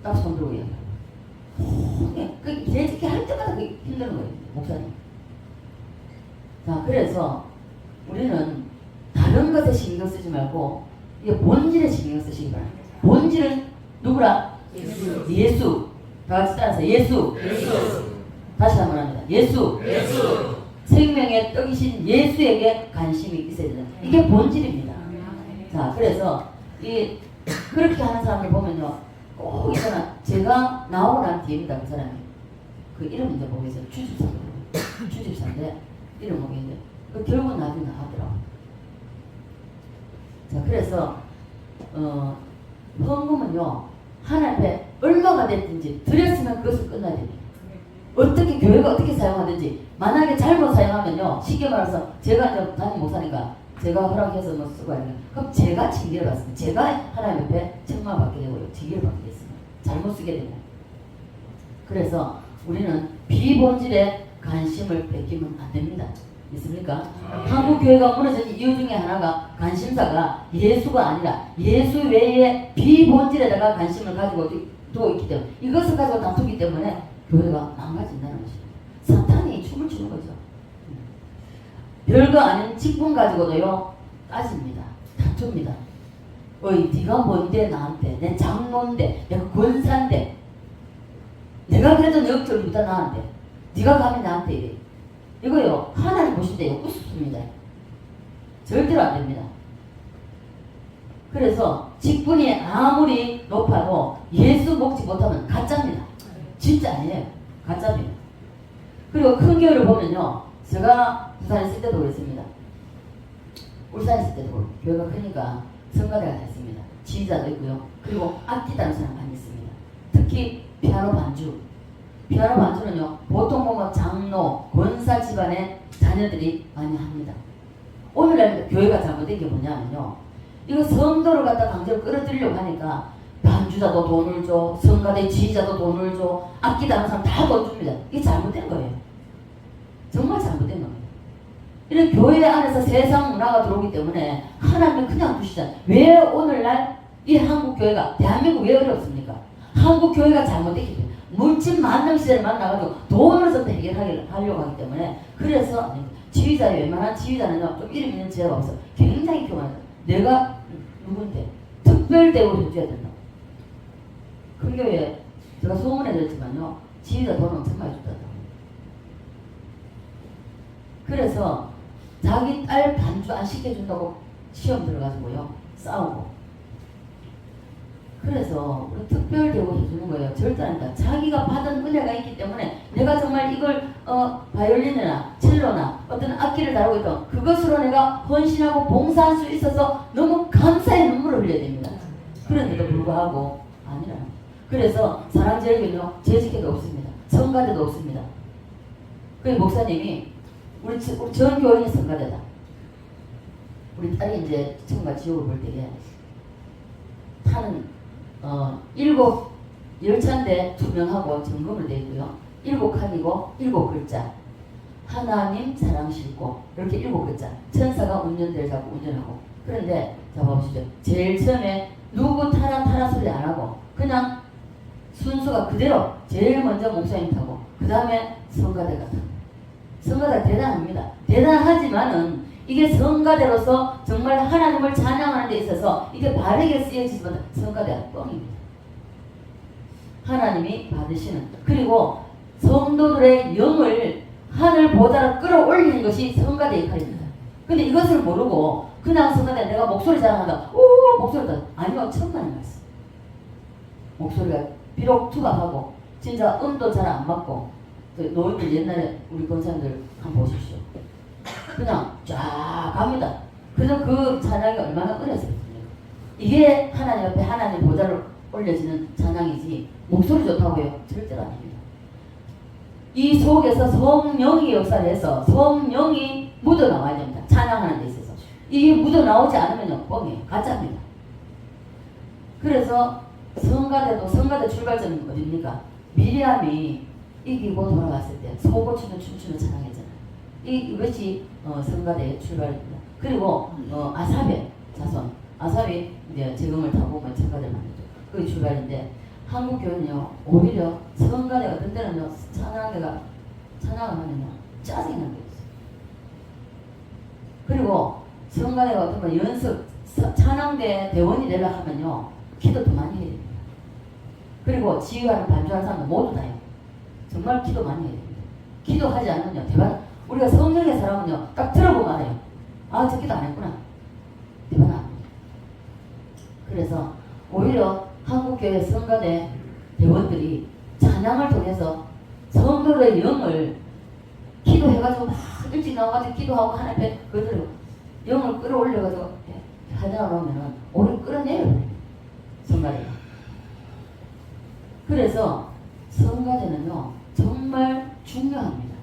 딱 손 들고 얘기해요. 그 재직회 할 때마다 그게 힘든 거예요, 목사님. 자, 그래서 우리는 다른 것에 신경 쓰지 말고 이게 본질에 신경 쓰시기 바랍니다. 본질은 누구라? 예수. 다 같이 따라서 예수. 다시 한번 합니다. 예수. 생명의 떡이신 예수에게 관심이 있어야 된다. 이게 본질입니다. 자, 그래서 그렇게 하는 사람을 보면요, 꼭 있잖아. 제가 나오고 난 뒤입니다. 그 사람이. 그 이름 이제 보겠어요. 주집사인데 이름 보겠는데 결국은 나중에 나가더라고. 자, 그래서 헌금은요, 하나님 앞에 얼마가 됐든지 드렸으면 그것을 끝나야 됩니다. 어떻게 교회가 어떻게 사용하든지 만약에 잘못 사용하면요, 쉽게 말해서 제가 이제 담임 목사니까 제가 허락해서 뭐 쓰고 하는 그럼 제가 징계를 받습니다. 제가 하나님 앞에 책망 받게 되고요, 징계를 받게 됐습니다. 잘못 쓰게 되면. 그래서 우리는 비본질에 관심을 뺏기면 안 됩니다. 있습니까? 한국 교회가 무너진 이유 중에 하나가 관심사가 예수가 아니라 예수 외에 비본질에다가 관심을 가지고 두고 있기 때문에 이것을 가지고 다투기 때문에 교회가 망가진다는 것입니다. 사탄이 춤을 추는 거죠. 별거 아닌 직분 가지고도요 따집니다. 다툽니다. 어이 네가 뭔데 나한테, 내 장로인데, 내가 권사인데, 내가 그래도 너 역적을 못하 나한테, 네가 감히 나한테 이래. 이거요 하나님 보실 때요 우습습니다. 절대로 안 됩니다. 그래서 직분이 아무리 높아도 예수 먹지 못하면 가짜입니다. 진짜 아니에요. 가짜입니다. 그리고 큰 교회를 보면요, 제가 부산에 있을 때도 그랬습니다. 울산에 있을 때도 교회가 크니까 성가대가 다 있습니다. 지휘자도 있고요. 그리고 악기 다루는 사람 많이 있습니다. 특히 피아노 반주. 피아노 반주는요, 보통 보면 장로, 권사 집안의 자녀들이 많이 합니다. 오늘날 교회가 잘못된 게 뭐냐면요, 이거 성도를 갖다 강제로 끌어들이려고 하니까 반주자도 돈을 줘, 성가대 지휘자도 돈을 줘, 악기 다루는 사람 다 돈 줍니다. 이게 잘못된 거예요. 정말 잘못된 겁니다. 이런 교회 안에서 세상 문화가 들어오기 때문에 하나님은 그냥 두시잖아요. 왜 오늘날 이 한국 교회가, 대한민국 왜 어렵습니까? 한국 교회가 잘못됐기 때문에 물질 만능 시대를 만나가지고 돈으로서 해결하려고 하기 때문에. 그래서 지휘자의 웬만한 지휘자는요 좀 이름 있는 지혜가 없어 굉장히 교만해요. 내가 누군데 특별 대우를 해줘야 된다. 큰 교회에 제가 소문에 들었지만요, 지휘자 돈 엄청 많이 줬다고. 그래서 자기 딸 반주 안 시켜준다고 시험 들어가지고요 싸우고. 그래서 우리 특별 대우 해주는 거예요. 절대 아니다. 자기가 받은 은혜가 있기 때문에 내가 정말 이걸 바이올린이나 첼로나 어떤 악기를 다루고 있던 그것으로 내가 헌신하고 봉사할 수 있어서 너무 감사의 눈물을 흘려야 됩니다. 그런데도 불구하고 아니라. 그래서 사랑제일교는요 재직회도 없습니다. 성가대도 없습니다. 그 목사님이 우리 전 교인이 성가대다. 우리 딸이 이제 천가 지옥을 볼 때에 타는 7열차인데 투명하고 점검을 되어 있고요. 7칸이고 7글자. 하나님 사랑 싣고 이렇게 7글자. 천사가 운전대를 잡고 운전하고. 그런데 자 보시죠. 제일 처음에 누구 타라 소리 안 하고 그냥 순서가 그대로 제일 먼저 목사님 타고 그 다음에 성가대가 타고. 성가대가 대단합니다. 대단하지만은 이게 성가대로서 정말 하나님을 찬양하는 데 있어서 이게 바르게 쓰여지지만 성가대가 뻥입니다. 하나님이 받으시는, 그리고 성도들의 영을 하늘 보좌로 끌어올리는 것이 성가대의 역할입니다. 근데 이것을 모르고 그냥 성가대 내가 목소리 자랑한다. 오 목소리다. 아니요, 천만의 말씀. 목소리가 비록 투박하고 진짜 음도 잘 안 맞고 노인들 옛날에 우리 권사님들 한번 보십시오. 그냥 쫙 갑니다. 그래서 그 찬양이 얼마나 은혜스럽습니까? 이게 하나님 앞에 하나님 보좌를 올려지는 찬양이지 목소리 좋다고요? 절대로 아닙니다. 이 속에서 성령이 역사를 해서 성령이 묻어나와야 됩니다. 찬양하는 데 있어서. 이게 묻어나오지 않으면 뻥이에요. 가짜입니다. 그래서 성가대 출발점은 어딥니까? 미리암이 이기고 돌아왔을 때 소고추는 춤추는 찬양이잖아요. 이것이 성가대의 출발입니다. 그리고 아사벨, 자 자손 아삽이 이제 재금을 타고 뭐 천가를 만들죠. 그게 출발인데 한국 교회는요 오히려 성가대 어떤 때는요 찬양을 하면요 짜증이 나는 게 있어요. 그리고 성가대가 어떤 거 연습 찬양대 대원이 되려 하면요 기도 더 많이 해야 됩니다. 그리고 지휘하는 반주하는 사람들 모두 다요. 정말 기도 많이 해야 됩니다. 기도하지 않으면요 대박. 우리가 성령의 사람은요 딱 들어보면 알아요. 아, 저 기도 안 했구나. 대박 안 합니다. 그래서 오히려 한국교회 성가대 대원들이 찬양을 통해서 성도의 영을 기도해가지고 막 일찍 나와가지고 기도하고 하나님 앞에 그대로 영을 끌어올려가지고 하다 보면은 오히려 끌어내려요. 성가대가. 그래서 성가대는요 정말 중요합니다.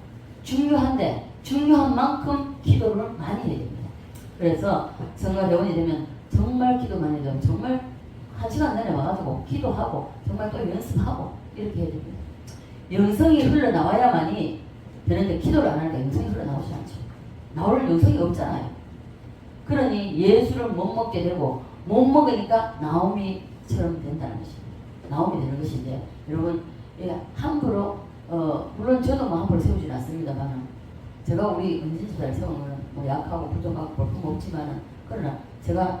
중요한데 중요한 만큼 기도를 많이 해야 됩니다. 그래서 성가대원이 되면 정말 기도 많이 해야 되고 정말 1시간 내내 와가지고 기도하고 정말 또 연습하고 이렇게 해야 됩니다. 영성이 흘러나와야만이 되는데 기도를 안 하니까 영성이 흘러나오지 않죠. 나올 영성이 없잖아요. 그러니 예수를 못 먹게 되고 못 먹으니까 나오미처럼 된다는 것입니다. 나오미 되는 것인데 여러분 함부로 물론 저도 뭐 함부로 세우지는 않습니다만 제가 우리 은진수달 세우는 거는 뭐 약하고 부족하고 볼품 없지만은 그러나 제가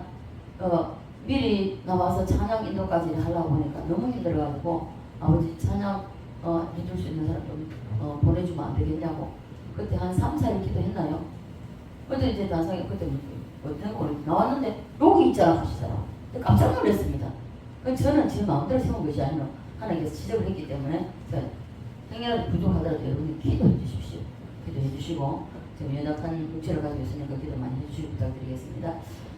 미리 나와서 찬양 인도까지 하려고 하니까 너무 힘들어가지고 아버지 찬양 해줄 수 있는 사람 좀 보내주면 안 되겠냐고 그때 한 3, 4일 기도했나요? 근데 이제 나중에 그때 어떤 거 나왔는데 여기 있잖아 하시더라고요. 깜짝 놀랐습니다. 저는 제 마음대로 세운 것이 아니라 하나님께서 지적을 했기 때문에 행여라도 부족하더라도 여러분이 기도해 주십시오. 기도해 주시고 지금 연약한 육체를 가지고 있으니까 기도 많이 해주시기 부탁드리겠습니다.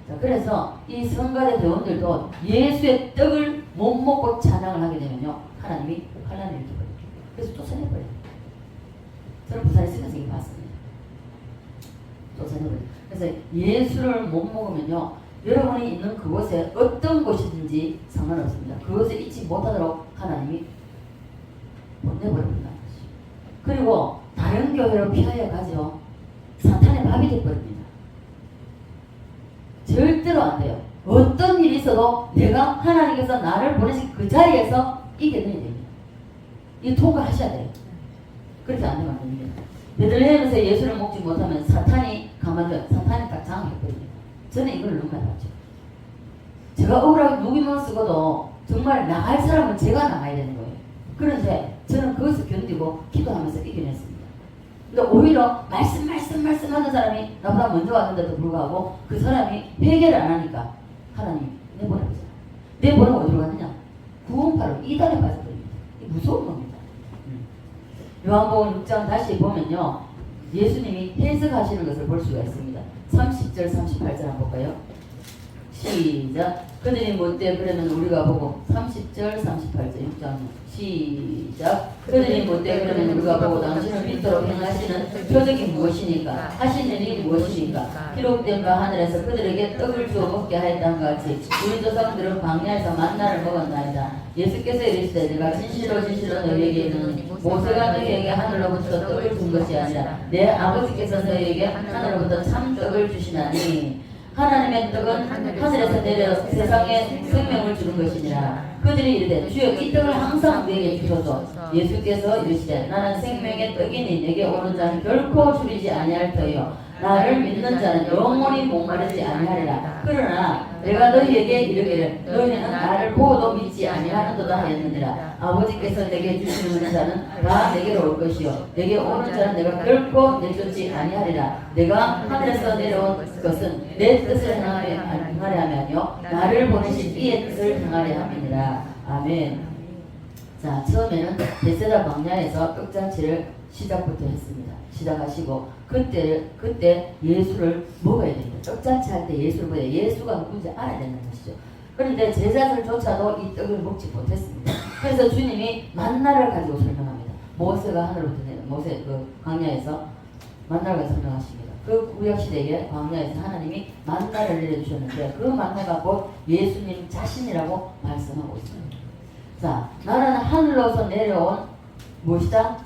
자, 그래서 이 성가대 대원들도 예수의 떡을 못 먹고 찬양을 하게 되면요 하나님이 환난을 일으켜버려요. 그래서 쫓아내버려요. 저는 부산에 있으면서 이거 봤습니다. 쫓아내버려요. 그래서 예수를 못 먹으면요 여러분이 있는 그곳에 어떤 곳이든지 상관없습니다. 그것에 잊지 못하도록 하나님이 보내버립니다. 그리고 다른 교회로 피하여 가죠. 사탄의 밥이 되어버립니다. 절대로 안 돼요. 어떤 일이 있어도 내가 하나님께서 나를 보내신 그 자리에서 이겨내야 됩니다. 이 통과하셔야 돼요. 그렇게 안 되면 안 됩니다. 베들레헴에서 예수를 먹지 못하면 사탄이 사탄이 딱 장악해버립니다. 저는 이걸 너무 많이 봤죠. 제가 억울하게 누기만 쓰고도 정말 나갈 사람은 제가 나가야 되는 거예요. 그런데 저는 그것을 견디고 기도하면서 이겨냈습니다. 근데 오히려 말씀하는 사람이 나보다 먼저 왔는데도 불구하고 그 사람이 회개를 안 하니까 하나님이 내보내버리잖아요. 내보내고 어디로 갔느냐? 구원파로 이단에 빠져버립니다. 이 무서운 겁니다. 요한복음 6장 다시 보면요. 예수님이 해석하시는 것을 볼 수가 있습니다. 30절 38절 한번 볼까요? 시작. 그들이 못돼 그러면 우리가 보고 30절 38절 6장 시작. 그들이 못돼 그러면 우리가 보고 당신을 믿도록 행하시는 표적이 무엇이니까 하신 일이 무엇이니까 기록된 바 하늘에서 그들에게 떡을 주어 먹게 하였다는 같이 우리 조상들은 광야에서 만나를 먹었나이다. 예수께서 이르시되 내가 진실로 너희에게 이르노니 모세가 너희에게 하늘로부터 떡을 준 것이 아니라 내 아버지께서 너희에게 하늘로부터 참 떡을 주시나니 하나님의 떡은 하늘에서 내려 세상에 생명을 주는 것이니라. 그들이 이르되 주여 이 떡을 항상 우리에게 주소서. 예수께서 이르시되 나는 생명의 떡이니 내게 오는 자는 결코 줄이지 아니할 터이요 나를 믿는 자는 영원히 목마르지 아니하리라. 그러나 내가 너희에게 이르기를 너희는 나를 보고도 믿지 아니하는도다 하였느니라. 아버지께서 내게 주시는 자는 다 내게로 올 것이요 내게 오는 자는 내가 결코 내쫓지 아니하리라. 내가 하늘에서 내려온 것은 내 뜻을 행하려 함이요 나를 보내신 이의 뜻을 행하려 함이니라. 아멘. 자, 처음에는 베세다 광야에서 떡잔치를 시작부터 했습니다. 시작하시고 그때 예수를 먹어야 됩니다. 떡잔치 할 때 예수를 먹어야 돼요. 예수가 누군지 알아야 되는 것이죠. 그런데 제자들조차도 이 떡을 먹지 못했습니다. 그래서 주님이 만나를 가지고 설명합니다. 모세가 하늘부터 내려 모세 그 광야에서 만나를 설명하십니다. 그 구약 시대에 광야에서 하나님이 만나를 내려주셨는데 그 만나가 곧 예수님 자신이라고 말씀하고 있습니다. 자, 나는 하늘로서 내려온 무엇이다?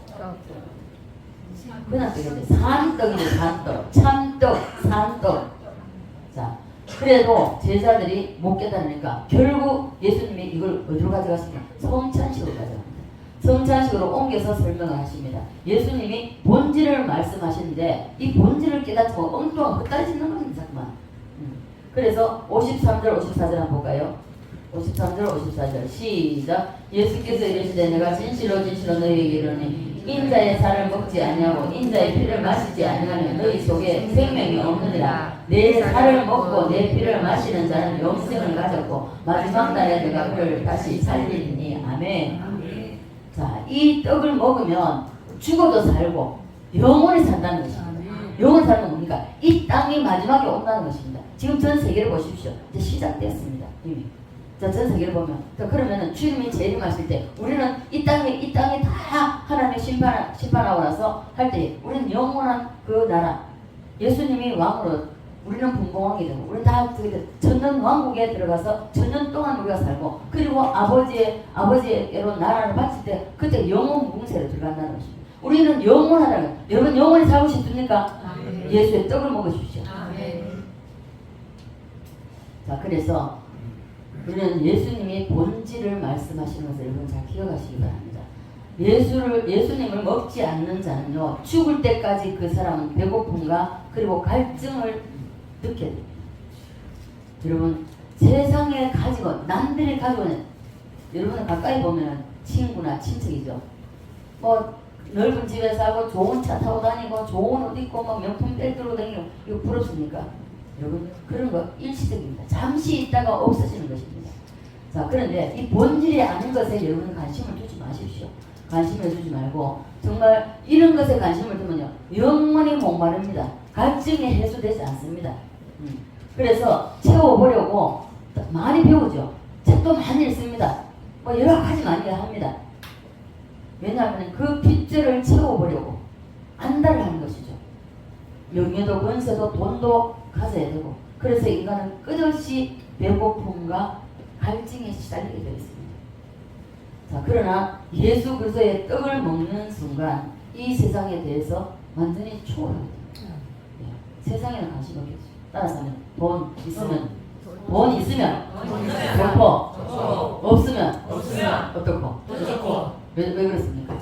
그냥 떡인데 산떡이죠. 산떡, 참떡, 산떡. 자, 그래도 제자들이 못 깨달으니까 결국 예수님이 이걸 어디로 가져갔습니까? 성찬식으로 가져갑니다. 성찬식으로 옮겨서 설명을 하십니다. 예수님이 본질을 말씀하시는데 이 본질을 깨닫지 못하고 엉뚱한 헛다리짓는 겁니다. 잠깐만. 그래서 53절 54절 한번 볼까요? 53절 54절 시작. 예수께서 이르시되 내가 진실로 진실로 너희에게 이르노니 인자의 살을 먹지 아니하고 인자의 피를 마시지 아니하면 너희 속에 생명이 없느니라. 내 살을 먹고 내 피를 마시는 자는 영생을 가졌고 마지막 날에 내가 그를 다시 살리리니. 아멘. 자, 이 떡을 먹으면 죽어도 살고 영원히 산다는 것입니다. 영원히 사는 건 뭡니까? 이 땅이 마지막에 온다는 것입니다. 지금 전 세계를 보십시오. 이제 시작됐습니다. 이미. 자, 전 세계를 보면, 자, 그러면은 주님이 재림하실 때, 우리는 이 땅이 다 하나님의 심판하고 나서 할 때, 우리는 영원한 그 나라, 예수님이 왕으로, 우리는 분봉왕이 되고, 우리는 다 전년 왕국에 들어가서 전년 동안 우리가 살고, 그리고 아버지에게로 나라를 바칠 때, 그때 영원 무궁세로 들어간다는 것입니다. 우리는 영원하다는 거예요. 여러분 영원히 살고 싶습니까? 아멘. 예수의 떡을 먹으십시오. 아멘. 자, 그래서 우리는 예수님이 본질을 말씀하시는 것을 여러분 잘 기억하시기 바랍니다. 예수님을 먹지 않는 자는요, 죽을 때까지 그 사람은 배고픔과 그리고 갈증을 느껴야 됩니다. 여러분, 세상에 가지고, 남들이 가지고 있는, 여러분은 가까이 보면 친구나 친척이죠. 뭐, 넓은 집에 살고, 좋은 차 타고 다니고, 좋은 옷 입고, 뭐 명품 백 들고 다니고, 이거 부럽습니까? 여러분, 그런 거 일시적입니다. 잠시 있다가 없어지는 것입니다. 자, 그런데 이 본질이 아닌 것에 여러분은 관심을 두지 마십시오. 관심을 두지 말고, 정말 이런 것에 관심을 두면요, 영원히 목마릅니다. 갈증이 해소되지 않습니다. 그래서 채워보려고 많이 배우죠. 책도 많이 읽습니다. 뭐 여러 가지 많이 합니다. 왜냐하면 그 빗줄을 채워보려고 안달을 하는 것이죠. 명예도 권세도 돈도 가져야 되고, 그래서 인간은 끝없이 배고픔과 갈증에 시달리게 되어 있습니다. 자, 그러나 예수 그리스도의 떡을 먹는 순간 이 세상에 대해서 완전히 초월하게 됩니다. 네. 세상에는 관심 없겠죠. 따라서 하면 돈 있으면 좋고, 없으면 어떻고? 왜 그렇습니까?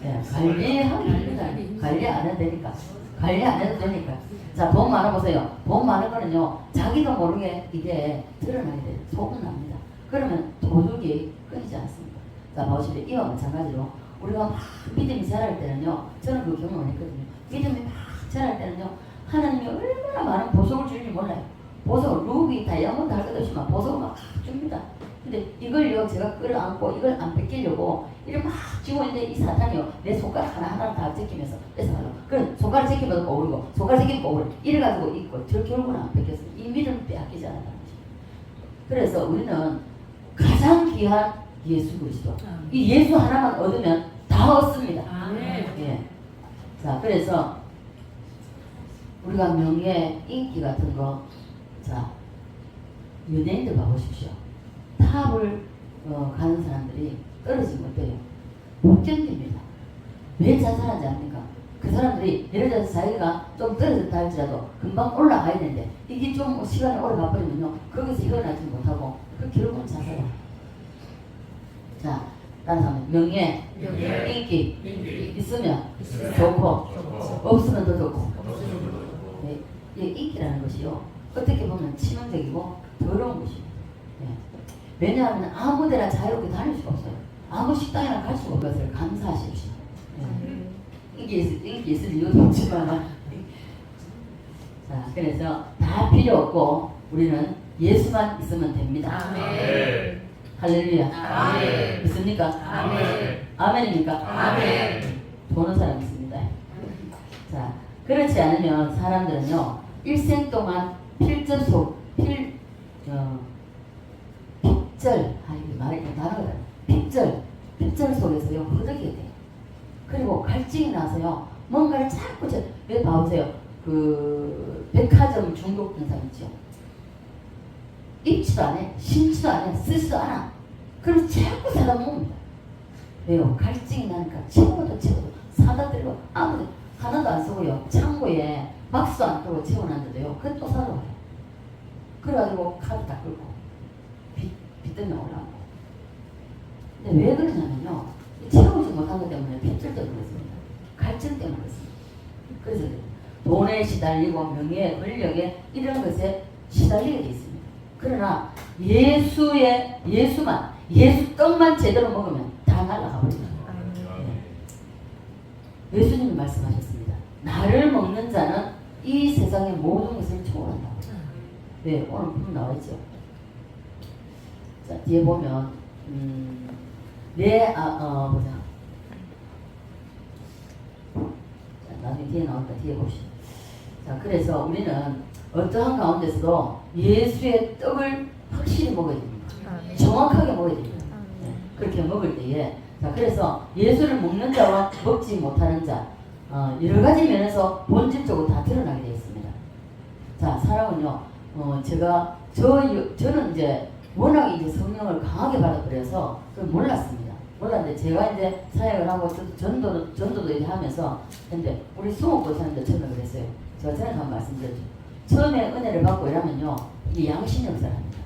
네, 관리하기 힘들다. 관리 안 해도 되니까. 관리 안 해도 되니까. 자, 돈 많아보세요. 돈 많은 거는요, 자기도 모르게 이게 드러나게 돼요. 소문납니다. 그러면 도둑이 끊이지 않습니다. 자, 보시면 이와 마찬가지로 우리가 막 믿음이 자랄 때는요, 저는 그 경험을 했거든요. 믿음이 막 자랄 때는요, 하나님이 얼마나 많은 보석을 주는지 몰라요. 보석을, 루비, 다이아몬드 할 것 없이만 보석을 막 줍니다. 근데 이걸요, 제가 끌어안고 이걸 안 뺏기려고 이렇게 막 쥐고 있는데 이 사탄이요, 내 손가락 하나하나 다 제끼면서 뺏어가려고. 그럼 손가락 제끼면 오르고, 손가락 제끼면 오르고, 이래가지고 있고, 저 결국은 안 뺏겼어요. 이 믿음을 빼앗기지 않았다는 것입니다. 그래서 우리는 가장 귀한 예수 그리스도. 이 예수 하나만 얻으면 다 얻습니다. 예. 자, 그래서 우리가 명예, 인기 같은 거, 자, 연예인들 봐보십시오. 탑을 가는 사람들이 떨어지면 어때요? 못 견딥니다. 왜 자살하지 않습니까? 그 사람들이 예를 들어서 자기가 좀 떨어졌다 할지라도 금방 올라가야 되는데 이게 좀 시간이 오래 가버리면요, 거기서 일어나지 못하고 그 결국은 자살이야. 자, 다른 사람은 명예, 인기 있으면 좋고, 없으면 더 좋고. 네, 이 인기라는 것이요, 어떻게 보면 치명적이고 더러운 것입니다. 네. 왜냐하면 아무 데나 자유롭게 다닐 수가 없어요. 아무 식당이나 갈 수가 없어요. 감사하십시오. 네. 인기 있을 이유도 없지만. 자, 그래서 다 필요 없고 우리는 예수만 있으면 됩니다. 아멘. 할렐루야. 아멘. 있습니까? 아멘. 아멘입니까? 아멘. 보는 사람 있습니다. 자, 그렇지 않으면 사람들은요, 일생 동안 빗절, 말이 다르거든요. 빗절 속에서요, 허덕이게 돼요. 그리고 갈증이 나서요, 뭔가를 자꾸, 왜 봐보세요. 그, 백화점 중독된 사람 있죠. 입지도 안 해, 신지도 안 해, 쓰지도 않아. 그래서 자꾸 사다 먹습니다. 왜요? 갈증이 나니까 채워도 사다 드리고 아무도 하나도 안 쓰고요. 창고에 박스도 안 뜨고 채워놨는데요. 그건 또 사러 와요. 그래가지고 카드 다 끌고 빚 때문에 올라오고. 근데 왜 그러냐면요, 채우지 못한 것 때문에 핏줄 때문에 그렇습니다. 갈증 때문에 그렇습니다. 그래서 돈에 시달리고 명예에 권력에 이런 것에 시달리게 돼 있습니다. 그러나 예수만 예수 떡만 제대로 먹으면 다 날아가 버립니다. 예수님이 말씀하셨습니다. 나를 먹는 자는 이 세상의 모든 것을 초월한다. 네, 오늘 보면 나와있죠. 자, 뒤에 보면 보자. 자, 나중에 뒤에 나오니까 뒤에 봅시다. 자, 그래서 우리는 어떠한 가운데서도 예수의 떡을 확실히 먹어야 됩니다. 정확하게 먹어야 됩니다. 네, 그렇게 먹을 때에, 자, 그래서 예수를 먹는 자와 먹지 못하는 자, 여러 가지 면에서 본질적으로 다 드러나게 되어 있습니다. 자, 사람은요, 저는 이제 워낙 이제 성령을 강하게 받아버려서 그걸 몰랐습니다. 몰랐는데 제가 이제 사역을 하고 전도도 이제 하면서, 근데 우리 수목교사님도 처음에 그랬어요. 제가 전에 한번 말씀드렸죠. 처음에 은혜를 받고 이러면요, 이게 양신 역사를 합니다.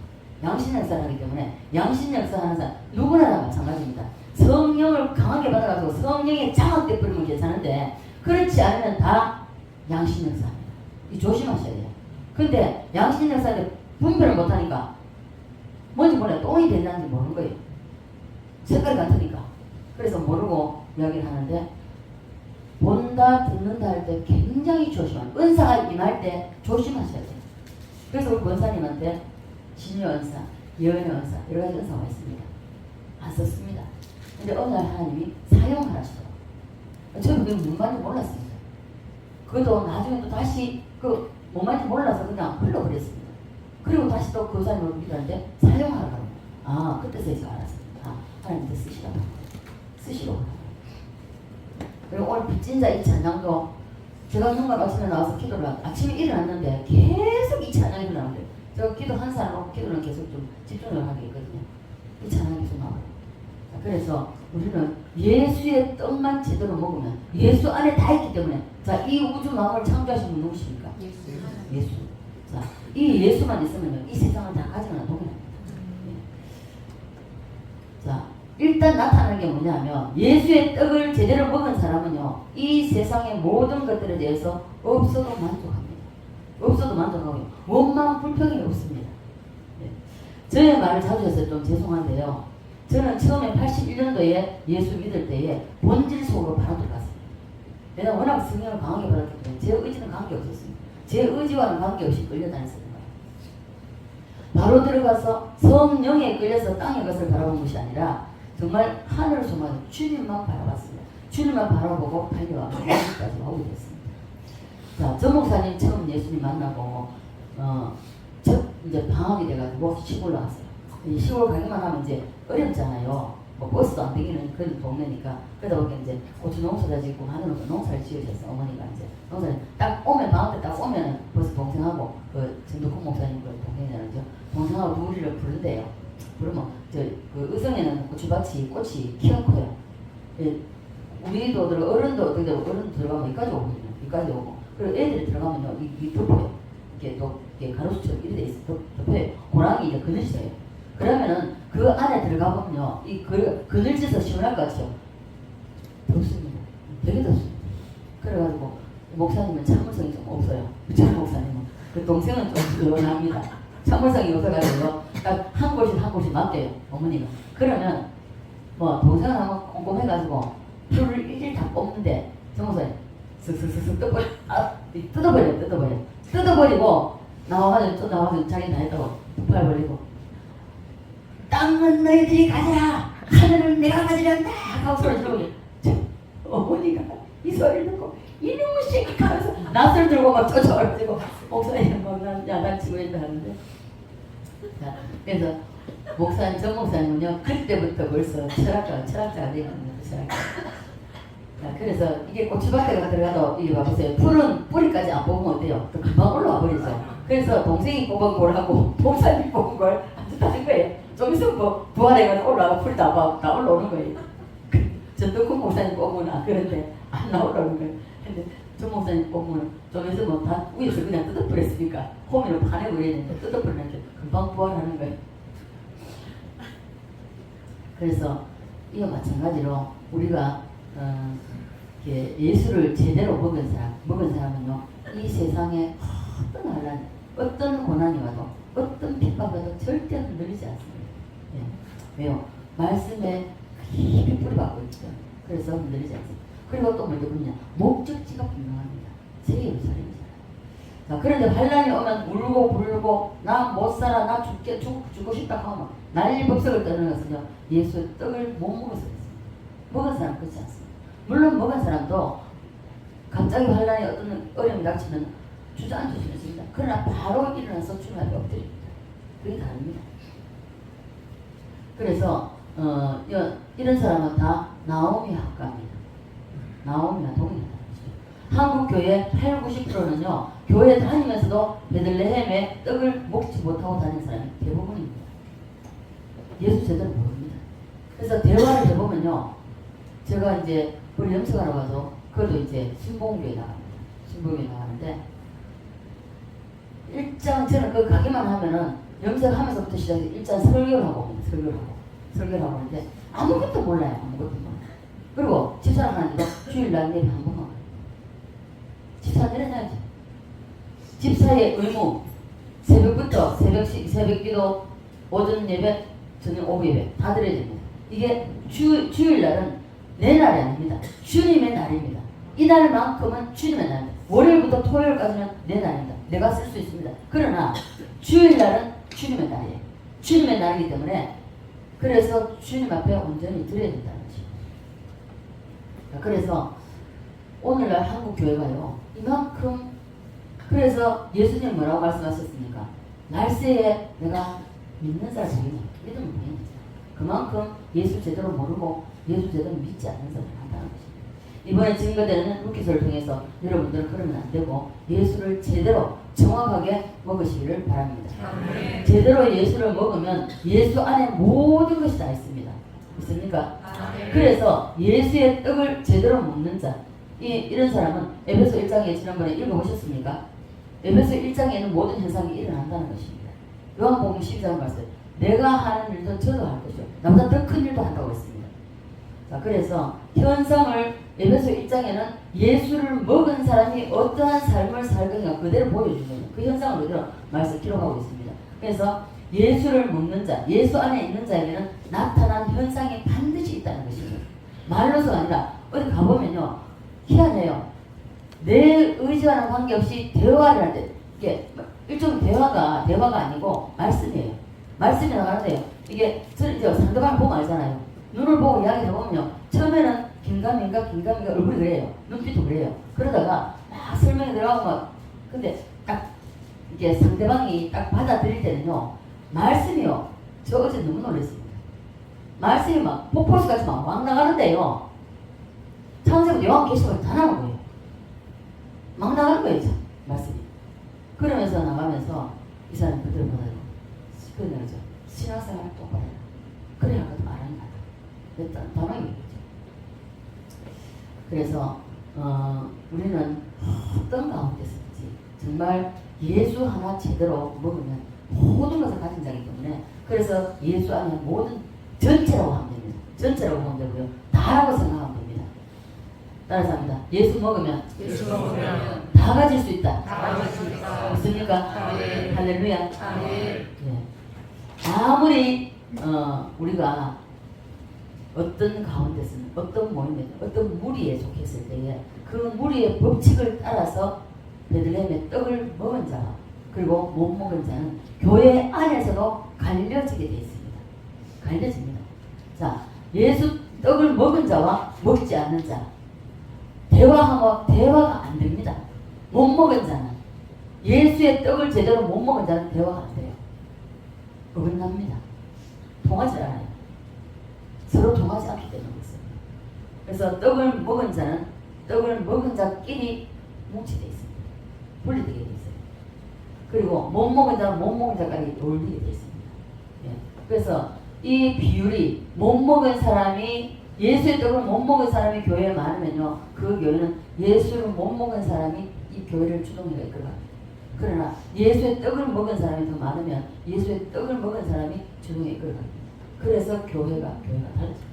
양신 역사를 하기 때문에 양신 역사 하는 사람 누구나 다 마찬가지입니다. 성령을 강하게 받아가지고 성령에 장악돼 버리면 괜찮은데, 그렇지 않으면 다 양신 역사입니다. 이 조심하셔야 돼요. 근데 양신 역사인데 분별을 못하니까 뭔지 몰라요. 똥이 됐는지 모르는 거예요. 색깔이 같으니까. 그래서 모르고 이야기를 하는데, 본다 듣는다 할 때 굉장히 조심하세요. 은사가 임할 때 조심하셔야 돼요. 그래서 우리 권사님한테 신유 은사, 예언의 은사 여러 가지 은사가 있습니다. 안 썼습니다. 근데 어느 날 하나님이 사용하시더라고요. 저는 그게 뭔지 몰랐습니다. 그것도 나중에 또 다시 뭔지 몰라서 그냥 흘러버렸습니다. 그리고 다시 또 그 사람을 믿었는데 사용하라고. 그때서 이제 알았습니다. 하나님한테 쓰시라고. 그리고 오늘 빚진 자 이 찬양도 제가 정말 아침에 나와서 기도를 아침에 일어났는데 계속 이 찬양이 나오는데, 제가 기도 한 사람하고 기도는 계속 좀 집중을 하게 있거든요. 이 찬양이 계속 나와요. 그래서 우리는 예수의 떡만 제대로 먹으면 예수 안에 다 있기 때문에, 자, 이 우주 만물을 창조하신 분 누구십니까? 예수. 자, 이 예수만 있으면요, 이 세상을 다 가져가는 동일합니다. 자, 일단 나타나는 게 뭐냐면, 예수의 떡을 제대로 먹은 사람은요, 이 세상의 모든 것들에 대해서 없어도 만족합니다. 없어도 만족하고요, 원망 불평이 없습니다. 네. 저의 말을 자주 해서 좀 죄송한데요, 저는 처음에 81년도에 예수 믿을 때에 본질 속으로 바로 들어갔습니다. 왜냐면 워낙 성령을 강하게 받았기 때문에 제 의지는 관계없었습니다. 제 의지와는 관계없이 끌려다녔었던 거예요. 바로 들어가서 성령에 끌려서 땅의 것을 바라본 것이 아니라 정말 하늘을 소망해 주님만 바라봤습니다. 주님만 바라보고 달려와서 여기까지 오게 됐습니다. 자, 전 목사님 처음 예수님 만나고 이제 방학이 돼가지고 시골 나왔어요. 이 시골 가기만 하면 이제 어렵잖아요. 뭐 버스도 안 되기는 그런 동네니까. 그러다 보니까 이제 고추 농사를 짓고 하는 농사를 지으셨어요. 어머니가 이제 농사를 딱 오면, 방학 때 딱 오면은 벌써 동생하고 전도국 목사님 동생이잖아요. 동생하고 둘이를 부른대요. 그러면 그 의성에는 고추밭이 꽃이 키가 커요. 예, 우리도 어른도 들어가면 여기까지 오거든요. 여기까지 오고, 그리고 애들이 들어가면요, 이 덮어요. 이게 또 이게 가로수처럼 이렇게 돼 있어. 덮어요. 고랑이 이제 그늘져요. 그러면은 그 안에 들어가보면요, 이 그늘져서 시원할 것 같죠? 덥습니다. 되게 덥습니다. 그래가지고 목사님은 참을성이 좀 없어요. 전 목사님은. 그 동생은 좀 시원합니다. 참을성이 없어가지고 딱 한 곳이 맡겨요, 어머니가. 그러면 뭐 동생은 한번 꼼꼼해가지고 풀을 일일 다 뽑는데 정목사님 슥슥슥슥 뜯어버리고 나와가지고 자기 다 했다고 폭발 벌리고, 땅은 너희들이 가져라, 하늘은 내가 가지란다 하고 소리 지르고, 어머니가 이 소리를 듣고 이놈의 새끼 하면서 낯을 들고 막 쫓아가지고 목사님 막 야단치고 있다 하는데, 자, 그래서 전 목사님은요, 그때부터 벌써 철학자가 되었습니다. 철학자. 자, 그래서 이게 고추밭에가 들어가도 이게 봐보세요. 풀은 뿌리까지 안 뽑으면 어때요? 또 금방 올라와 버리죠. 그래서 동생이 뽑은 걸 하고 목사님이 뽑은 걸 아주 다른 거예요. 좀 있으면 뭐 부활해가지고 올라가 풀이 다 올라오는 거예요. 전도국 목사님 뽑으나 그런데 안 나오라는 거예요. 근데 정 목사님 보면 좀 있으면 다 위에서 그냥 뜯어버렸으니까 호미로 파내버리는데 뜯어버리는데 금방 부활하는 거예요. 그래서 이와 마찬가지로 우리가 예수를 제대로 먹은 사람은요, 이 세상에 어떤 환란, 어떤 고난이 와도, 어떤 핍박이 와도 절대 흔들리지 않습니다. 예. 왜요? 말씀에 깊이 뿌리박고 있죠. 그래서 흔들리지 않습니다. 그리고 또 뭐냐? 목적지가 분명합니다. 새 예루살렘이잖아요. 자, 그런데 환란이 오면 울고 불고 나 못 살아, 나 죽고 싶다 하면 난리법석을 떠는 것은요, 예수의 떡을 못 먹어서 그렇습니다. 먹은 사람 그렇지 않습니다. 물론 먹은 사람도 갑자기 환란이 어떤 어려움이 닥치면 주저앉을 수 있습니다. 그러나 바로 일어나서 주님 앞에 엎드립니다. 그게 다릅니다. 그래서 이런 사람은 다 나오미 학과입니다. 나오미와 동일하다. 한국 교회 80~90%는요, 교회 다니면서도 베들레헴에 떡을 먹지 못하고 다니는 사람이 대부분입니다. 예수 제대로 모릅니다. 그래서 대화를 해보면요, 제가 이제 우리 염색하러 가서 그것도 이제 신봉교에 나갑니다. 신봉교에 나가는데 저는 그 가기만 하면은 염색하면서부터 시작해서 일단 설교를 하고 옵니다. 설교를 하고 오는데 아무것도 몰라요. 아무것도 몰라요. 그리고 집사람 하는데도 주일날 예배 한 번만 가요. 집사 내려놔야지. 집사의 의무, 새벽부터 새벽기도, 오전 예배, 저녁 오후 예배 다 드려야 됩니다. 이게 주일날은 내 날이 아닙니다. 주님의 날입니다. 이날만큼은 주님의 날입니다. 월요일부터 토요일까지는 내 날입니다. 내가 쓸 수 있습니다. 그러나 주일날은 주님의 날이에요. 주님의 날이기 때문에 그래서 주님 앞에 온전히 드려야 된다는 것입니다. 그래서 오늘날 한국 교회가요, 이만큼, 그래서 예수님 뭐라고 말씀하셨습니까? 날새에 내가 믿는 자를 보이냐, 믿으면 보이냐. 그만큼 예수 제대로 모르고 예수 제대로 믿지 않는 사람이 한다는 것입니다. 이번에 증거되는 루키서를 통해서 여러분들은 그러면 안 되고 예수를 제대로 정확하게 먹으시기를 바랍니다. 아멘. 제대로 예수를 먹으면 예수 안에 모든 것이 다 있습니다. 있습니까? 아멘. 그래서 예수의 떡을 제대로 먹는 자, 이런 사람은 에베소 1장에 지난번에 읽어보셨습니까? 에베소 1장에는 모든 현상이 일어난다는 것입니다. 요한복음 12장 봤어요. 내가 하는 일도 저도 할 것이요, 나보다 더 큰 일도 한다고 했습니다. 자, 그래서 현상을 에베소 1장에는 예수를 먹은 사람이 어떠한 삶을 살 건가 그대로 보여주는 거예요. 그 현상을 그대로 말씀 기록하고 있습니다. 그래서 예수를 먹는 자, 예수 안에 있는 자에게는 나타난 현상이 반드시 있다는 것입니다. 말로서가 아니라 어디 가보면요, 희한해요. 내 의지와는 관계없이 대화를 할 때, 이게 일종의 대화가 아니고 말씀이에요. 말씀이 나가는데요, 이게 이제 상대방을 보면 알잖아요. 눈을 보고 이야기를 해보면요, 처음에는 긴가민가 얼굴이 그래요. 눈빛도 그래요. 그러다가 막 설명이 들어가고 막, 근데 딱 이게 상대방이 딱 받아들일 때는요, 말씀이요, 저 어제 너무 놀랐습니다. 말씀이 막 폭포수 같이 막 나가는데요, 창세부터 요한계시록이 다 나온 거예요. 막 나가는 거예요, 참, 말씀이. 그러면서 나가면서 이 사람이 그대로 받아요. 그런 거죠. 신앙생활 똑바로 해라. 그래야 할 것도 말하는 거다. 단호하게 얘기죠. 그래서 우리는 어떤 가운데서든지 정말 예수 하나 제대로 먹으면 모든 것을 가진 자이기 때문에, 그래서 예수 안에 모든 전체라고 하면 됩니다. 전체라고 하면 되고요, 다라고 생각하면 됩니다. 따라서 합니다. 예수 먹으면 다 가질 수 있다. 믿습니까? 아멘. 할렐루야. 아멘. 네. 아무리 우리가 어떤 가운데서는, 어떤 모임에, 어떤 무리에 속했을 때에 그 무리의 법칙을 따라서 베들레헴의 떡을 먹은 자, 그리고 못 먹은 자는 교회 안에서도 갈려지게 되어 있습니다. 갈려집니다. 자, 예수 떡을 먹은 자와 먹지 않는 자, 대화가 안 됩니다. 못 먹은 자는, 예수의 떡을 제대로 못 먹은 자는 대화가 안 돼요. 어긋납니다. 통하지 않아요. 서로 통하지 않기 때문에 그렇습니다. 그래서 떡을 먹은 자는 떡을 먹은 자끼리 뭉치되어 있습니다. 분리되게 되어 있어요. 그리고 못 먹은 자는 못 먹은 자까지 어울리게 되어 있습니다. 예. 그래서 이 비율이 못 먹은 사람이 예수의 떡을 못 먹은 사람이 교회에 많으면요, 그 교회는 예수를 못 먹은 사람이 이 교회를 주동해 이끌어갑니다. 그러나 예수의 떡을 먹은 사람이 더 많으면 예수의 떡을 먹은 사람이 주동해 이끌어갑니다. 그래서 교회가 달라집니다.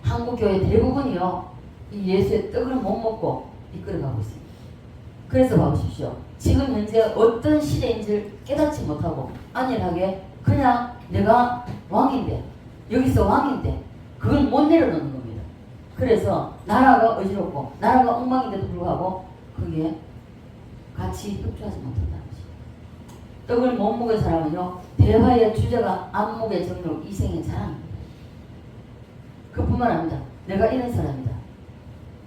한국 교회 대부분이요, 이 예수의 떡을 못 먹고 이끌어가고 있습니다. 그래서 봐보십시오. 지금 현재 어떤 시대인지를 깨닫지 못하고 안일하게 그냥 내가 왕인데, 여기서 왕인데, 그걸 못 내려놓는 겁니다. 그래서 나라가 어지럽고 나라가 엉망인데도 불구하고 거기에 같이 협조하지 못한다는 것입니다. 떡을 못 먹은 사람은요, 대화의 주제가 안목의 정력, 이생의 자랑입니다. 그뿐만 아닙니다. 내가 이런 사람이다.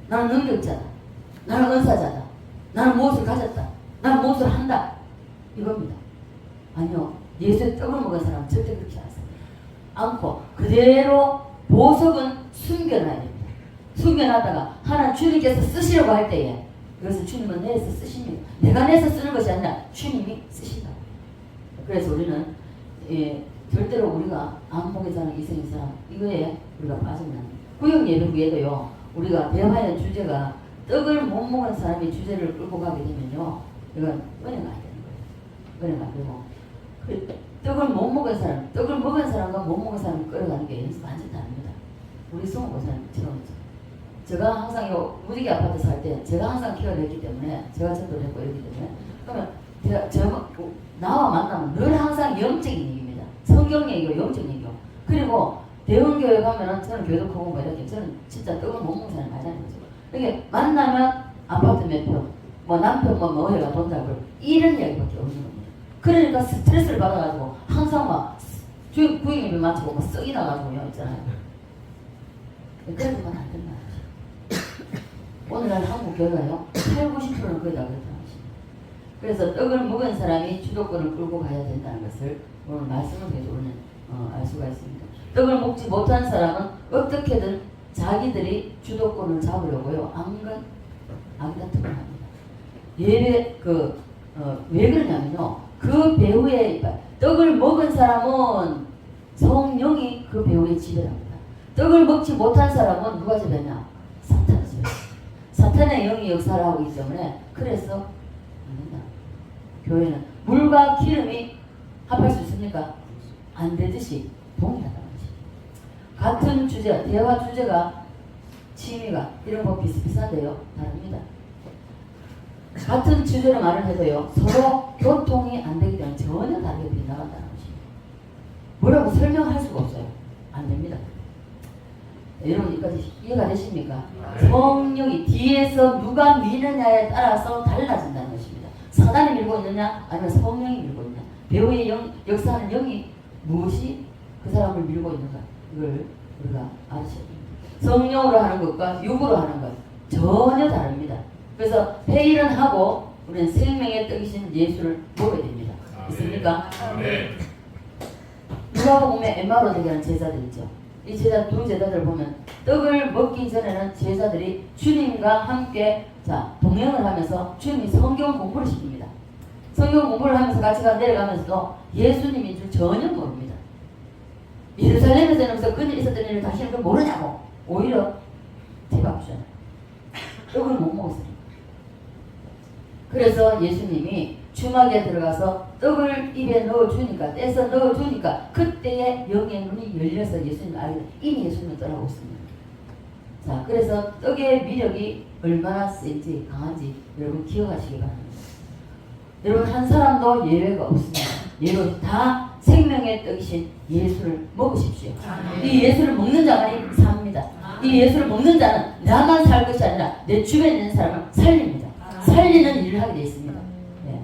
나는 능력자다. 나는 은사자다. 나는 무엇을 가졌다. 나는 무엇을 한다. 이겁니다. 아니요. 예수의 떡을 먹은 사람은 절대 그렇지 않고 그대로 보석은 숨겨놔야 됩니다. 숨겨놨다가 하나님 주님께서 쓰시려고 할 때에 이것은 주님은 내에서 쓰십니다. 내가 내서 쓰는 것이 아니라 주님이 쓰신다. 그래서 우리는 절대로 우리가 안목의 사람, 이성의 사람 이거에 우리가 빠지면 안 됩니다. 구역 예배 후에도요, 우리가 대화의 주제가 떡을 못 먹은 사람이 주제를 끌고 가게 되면요, 이건 은혜가 안 되는 거예요. 은혜가 안 되고, 그 떡을 못 먹은 사람, 떡을 먹은 사람과 못 먹은 사람을 끌어가는 게 완전 다릅니다. 우리 성우 목사님처럼 제가 항상 요 무지개 아파트 살 때 제가 항상 케어를 했기 때문에, 제가 전도를 했고 이러기 때문에, 그러면 제가 나와 만나면 늘 항상 영적인 얘기입니다. 성경 얘기고 영적 얘기고. 그리고 대원교회 가면은 저는 교회도 크고 뭐 이렇게 저는 진짜 떡을 못 먹는 사람이 맞아요. 이게 만나면 아파트 몇 평, 뭐 남편 뭐 해가 돈 잘 벌고 이런 이야기밖에 없는 겁니다. 그러니까 스트레스를 받아가지고 항상 막 부인님을 맞추고 막 썩이 나가지고 있잖아요. 그래서만 안 된다. 오늘날 한국 교회가요 80~90%는 거의 다 그렇다는 것입니다. 그래서 떡을 먹은 사람이 주도권을 끌고 가야 된다는 것을 오늘 말씀을 통해서 우리는 알 수가 있습니다. 떡을 먹지 못한 사람은 어떻게든 자기들이 주도권을 잡으려고요 악의다 떡을 합니다. 예배 왜 그러냐면요, 그 배후에 떡을 먹은 사람은 성령이 그 배후에 지배를 합니다. 떡을 먹지 못한 사람은 누가 지배냐? 사탄이 지배합니다. 사탄의 영이 역사를 하고 있기 때문에 그래서 안 된다. 교회는 물과 기름이 합할 수 있습니까? 안 되듯이 동일하다는 것입니다. 같은 주제, 대화 주제가 취미가 이런 거 비슷비슷한데요, 다릅니다. 같은 주제로 말을 해도요, 서로 교통이 안 되기 때문에 전혀 다르게 빗나간다는 것입니다. 뭐라고 설명할 수가 없어요. 안 됩니다. 여러분 여기까지 이해가 되십니까? 성령이 뒤에서 누가 미느냐에 따라서 달라진다는 것입니다. 사단이 밀고 있느냐 아니면 성령이 밀고 있느냐, 배우의 역사하는 영이 무엇이 그 사람을 밀고 있는가, 이걸 우리가 알으셔야 됩니다. 성령으로 하는 것과 육으로 하는 것 전혀 다릅니다. 그래서 회의는 하고 우리는 생명의 떡이신 예수를 먹어야 됩니다. 있습니까? 네. 누가복음에 엠마오로 대기하는 제자들 있죠. 이 제자 두 제자들 보면 떡을 먹기 전에는 제자들이 주님과 함께 동행을 하면서 주님이 성경 공부를 시킵니다. 성경 공부를 하면서 같이 내려가면서도 예수님인 줄 전혀 모릅니다. 예루살렘에서 그날 있었던 일을 다시는 모르냐고 오히려 대박이잖아요. 떡을 못 먹었어요. 그래서 예수님이 주막에 들어가서 떡을 입에 넣어주니까, 떼서 넣어주니까 그때의 영의 눈이 열려서 예수님을 알게 돼. 이미 예수님을 떠나고 있습니다. 자, 그래서 떡의 미력이 얼마나 센지 강한지 여러분 기억하시기 바랍니다. 여러분 한 사람도 예외가 없습니다. 여러분 다 생명의 떡이신 예수를 먹으십시오. 이 예수를 먹는 자만이 삽니다. 이 예수를 먹는 자는 나만 살 것이 아니라 내 주변에 있는 사람을 살립니다. 살리는 일을 하게 되어 있습니다. 네.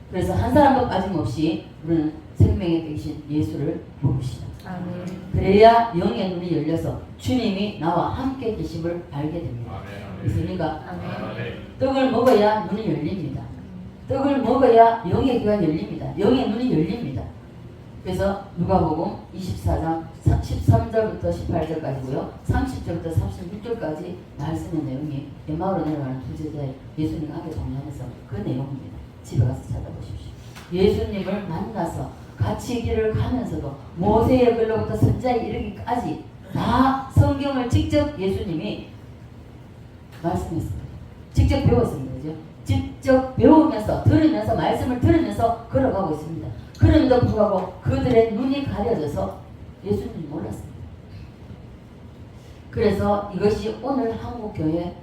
그래서 한 사람도 빠짐없이 우리는 생명의 떡이신 예수를 먹읍시다. 아멘. 그래야 영의 눈이 열려서 주님이 나와 함께 계심을 알게 됩니다. 있습니까? 떡을 먹어야 눈이 열립니다. 떡을 먹어야 영의 귀가 열립니다. 영의 눈이 열립니다. 그래서 누가복음 24장 13절부터 18절까지고요. 30절부터 36절까지 말씀의 내용이 엠마오로 내려가는 두 제자 예수님과 함께 동행하면서 그 내용입니다. 집에 가서 찾아보십시오. 예수님을 만나서 같이 길을 가면서도 모세의 글로부터 선자에 이르기까지 다 성경을 직접 예수님이 말씀했습니다. 직접 배웠습니다. 그죠? 직접 배우면서 들으면서 말씀을 들으면서 걸어가고 있습니다. 그럼에도 불구하고 그들의 눈이 가려져서 예수님을 몰랐습니다. 그래서 이것이 오늘 한국교회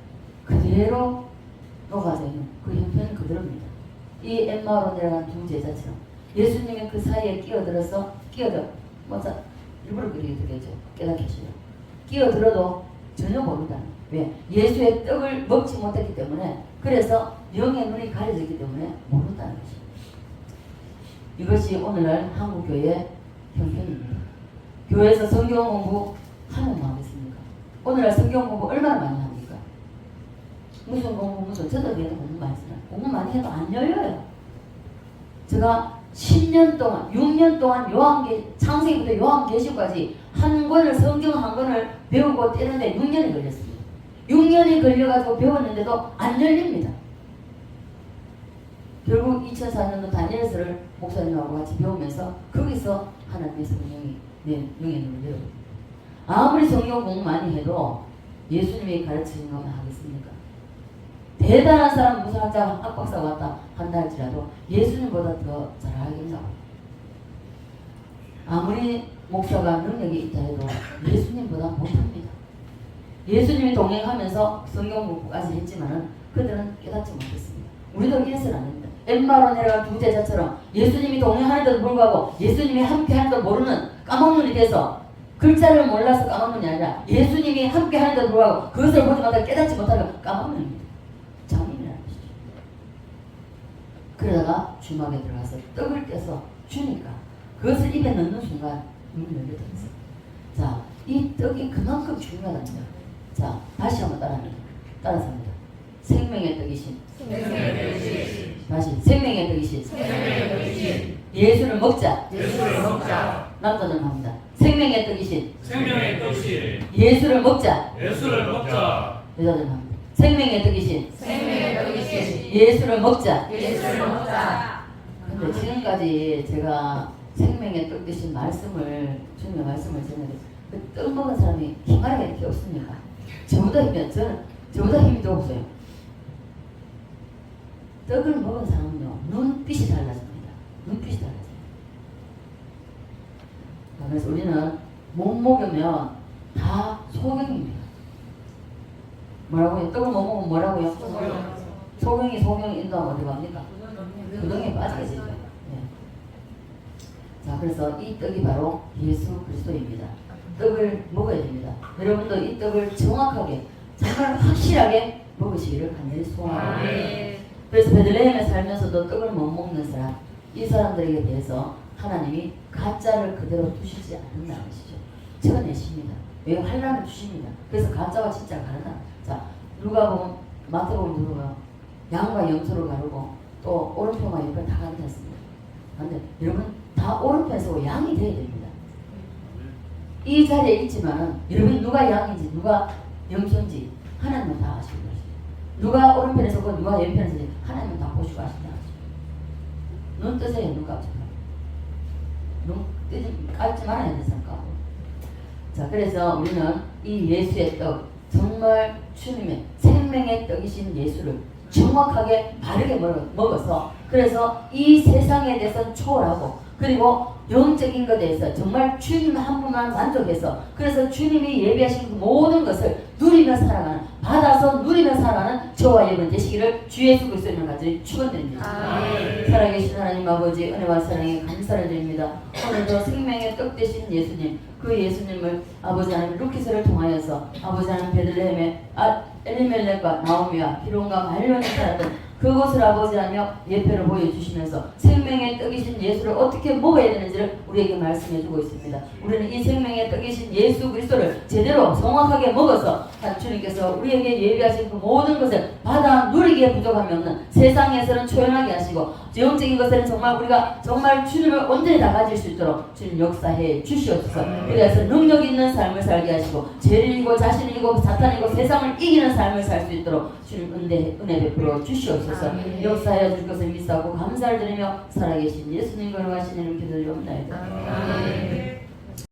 그대로 녹아져 있는 그 형편은 그대로입니다. 이 엠마오로 내려간 두 제자처럼 예수님이 그 사이에 끼어들어서 일부러 그렇게 되겠죠. 깨닫게 하시려 끼어들어도 전혀 모른다. 왜? 예수의 떡을 먹지 못했기 때문에, 그래서 영의 눈이 가려졌기 때문에 모른다는 것입니다. 이것이 오늘날 한국교회의 형편입니다. 교회에서 성경 공부 하면 뭐 하겠습니까? 오늘날 성경 공부 얼마나 많이 합니까? 무슨 공부, 저도 그래도 공부 많이 쓰나? 공부 많이 해도 안 열려요. 제가 10년 동안, 6년 동안 창세기부터 요한계시까지 한 권을, 성경 한 권을 배우고 떼는데 6년이 걸렸습니다. 6년이 걸려가지고 배웠는데도 안 열립니다. 결국 2004년도 다니엘서를 목사님하고 같이 배우면서 거기서 하나님의 성령이 내 영의 눈을 열어요. 아무리 성경 공부 많이 해도 예수님이 가르치는 것만 하겠습니까? 대단한 사람, 무슨 학자, 학박사 왔다 한다 할지라도 예수님보다 더 잘 알겠냐고. 아무리 목사가 능력이 있다 해도 예수님보다 못합니다. 예수님이 동행하면서 성경 공부까지 했지만은 그들은 깨닫지 못했습니다. 우리도 이래서는 안 됩니다. 엠마로 내려간 두 제자처럼 예수님이 동행하는데도 불구하고 예수님이 함께 하는데도 모르는 까먹눈이 돼서, 글자를 몰라서 까먹눈이 아니라 예수님이 함께 하는데도 불구하고 그것을 보지 못하고 깨닫지 못하면 까먹눈입니다. 장인이라는 것이죠. 그러다가 주막에 들어가서 떡을 떼서 주니까 그것을 입에 넣는 순간 눈이 열려들었어요. 자, 이 떡이 그만큼 중요하답니다. 자, 다시 한번 따라서 합니다. 생명의 떡이신, 다시 생명의 떡이신, 예수를 먹자. 남자는 합니다. 생명의 떡이신, 예수를 먹자. 여자는 합니다. 생명의 떡이신, 예수를 먹자. 근데 지금까지 제가 생명의 떡 대신 말씀을, 주님의 말씀을 전했는데 그 떡 먹은 사람이 희망이 이렇게 없습니까? 저보다 힘이 더 없어요. 떡을 먹은 사람은요, 눈빛이 달라집니다. 눈빛이 달라져요. 그래서 우리는 못 먹으면 다 소경입니다. 뭐라고요? 떡을 못 먹으면 뭐라고요? 소경이 인도하면 어디 갑니까? 구덩이에 빠지겠죠. 네. 자, 그래서 이 떡이 바로 예수 그리스도입니다. 떡을 먹어야 됩니다. 여러분도 이 떡을 정확하게, 정말 확실하게 먹으시기를 간절히 소원합니다. 그래서 베들레헴에 살면서도 떡을 못 먹는 사람, 이 사람들에게 대해서 하나님이 가짜를 그대로 두시지 않는다는 것이죠. 찍어내십니다. 왜? 환란을 주십니다. 그래서 가짜와 진짜를 가르나. 자, 누가복음, 마태복음 누가요? 양과 염소를 가르고 또 오른편과 왼편 다 가르쳤습니다. 그런데 여러분 다 오른편에서 양이 되어야 됩니다. 이 자리에 있지만은 여러분 누가 양인지 누가 염소인지 하나님은 다 아시고 계십니다. 누가 오른편에 서고 누가 왼편에 서지 하나님은 다 보시고 아신다. 눈 뜨세요. 눈 감지 마세요. 눈 감지 말아야 되니까. 자, 그래서 우리는 이 예수의 떡, 정말 주님의 생명의 떡이신 예수를 정확하게 바르게 먹어서, 그래서 이 세상에 대해서 초월하고, 그리고 영적인 것에 대해서 정말 주님 한 분만 만족해서, 그래서 주님이 예비하신 그 모든 것을 누리며 살아가는, 받아서 누리며 살아가는 저와 여러분 되시기를 주 예수 그리스도의 이름으로 간절히 축원드립니다. 살아계신 하나님 아버지 은혜와 사랑에 감사를 드립니다. 오늘도 생명의 떡 되신 예수님, 그 예수님을 아버지 하나님 루키스를 통하여서 아버지 하나님 베들레헴에 엘리멜렉과 나오미와 기론과 말론이 살았던 그곳을 아버지 하며 예표를 보여주시면서 생명의 떡이신 예수를 어떻게 먹어야 되는지를 우리에게 말씀해주고 있습니다. 우리는 이 생명의 떡이신 예수 그리스도를 제대로 정확하게 먹어서 주님께서 우리에게 예비하신 그 모든 것을 받아 누리기에 부족함이 없는, 세상에서는 초연하게 하시고 영적인 것에는 정말 우리가 정말 주님을 온전히 다 가질 수 있도록 주님 역사해 주시옵소서. 그래서 능력 있는 삶을 살게 하시고 죄를 이기고 자신을 이기고 사탄이고 세상을 이기는 삶을 살 수 있도록 주님 은혜 베풀어 주시옵소서. 역사하여 줄 것을 믿사오고 감사를 드리며 살아계신 예수님 걸어가신 이름 기도드리옵나이다.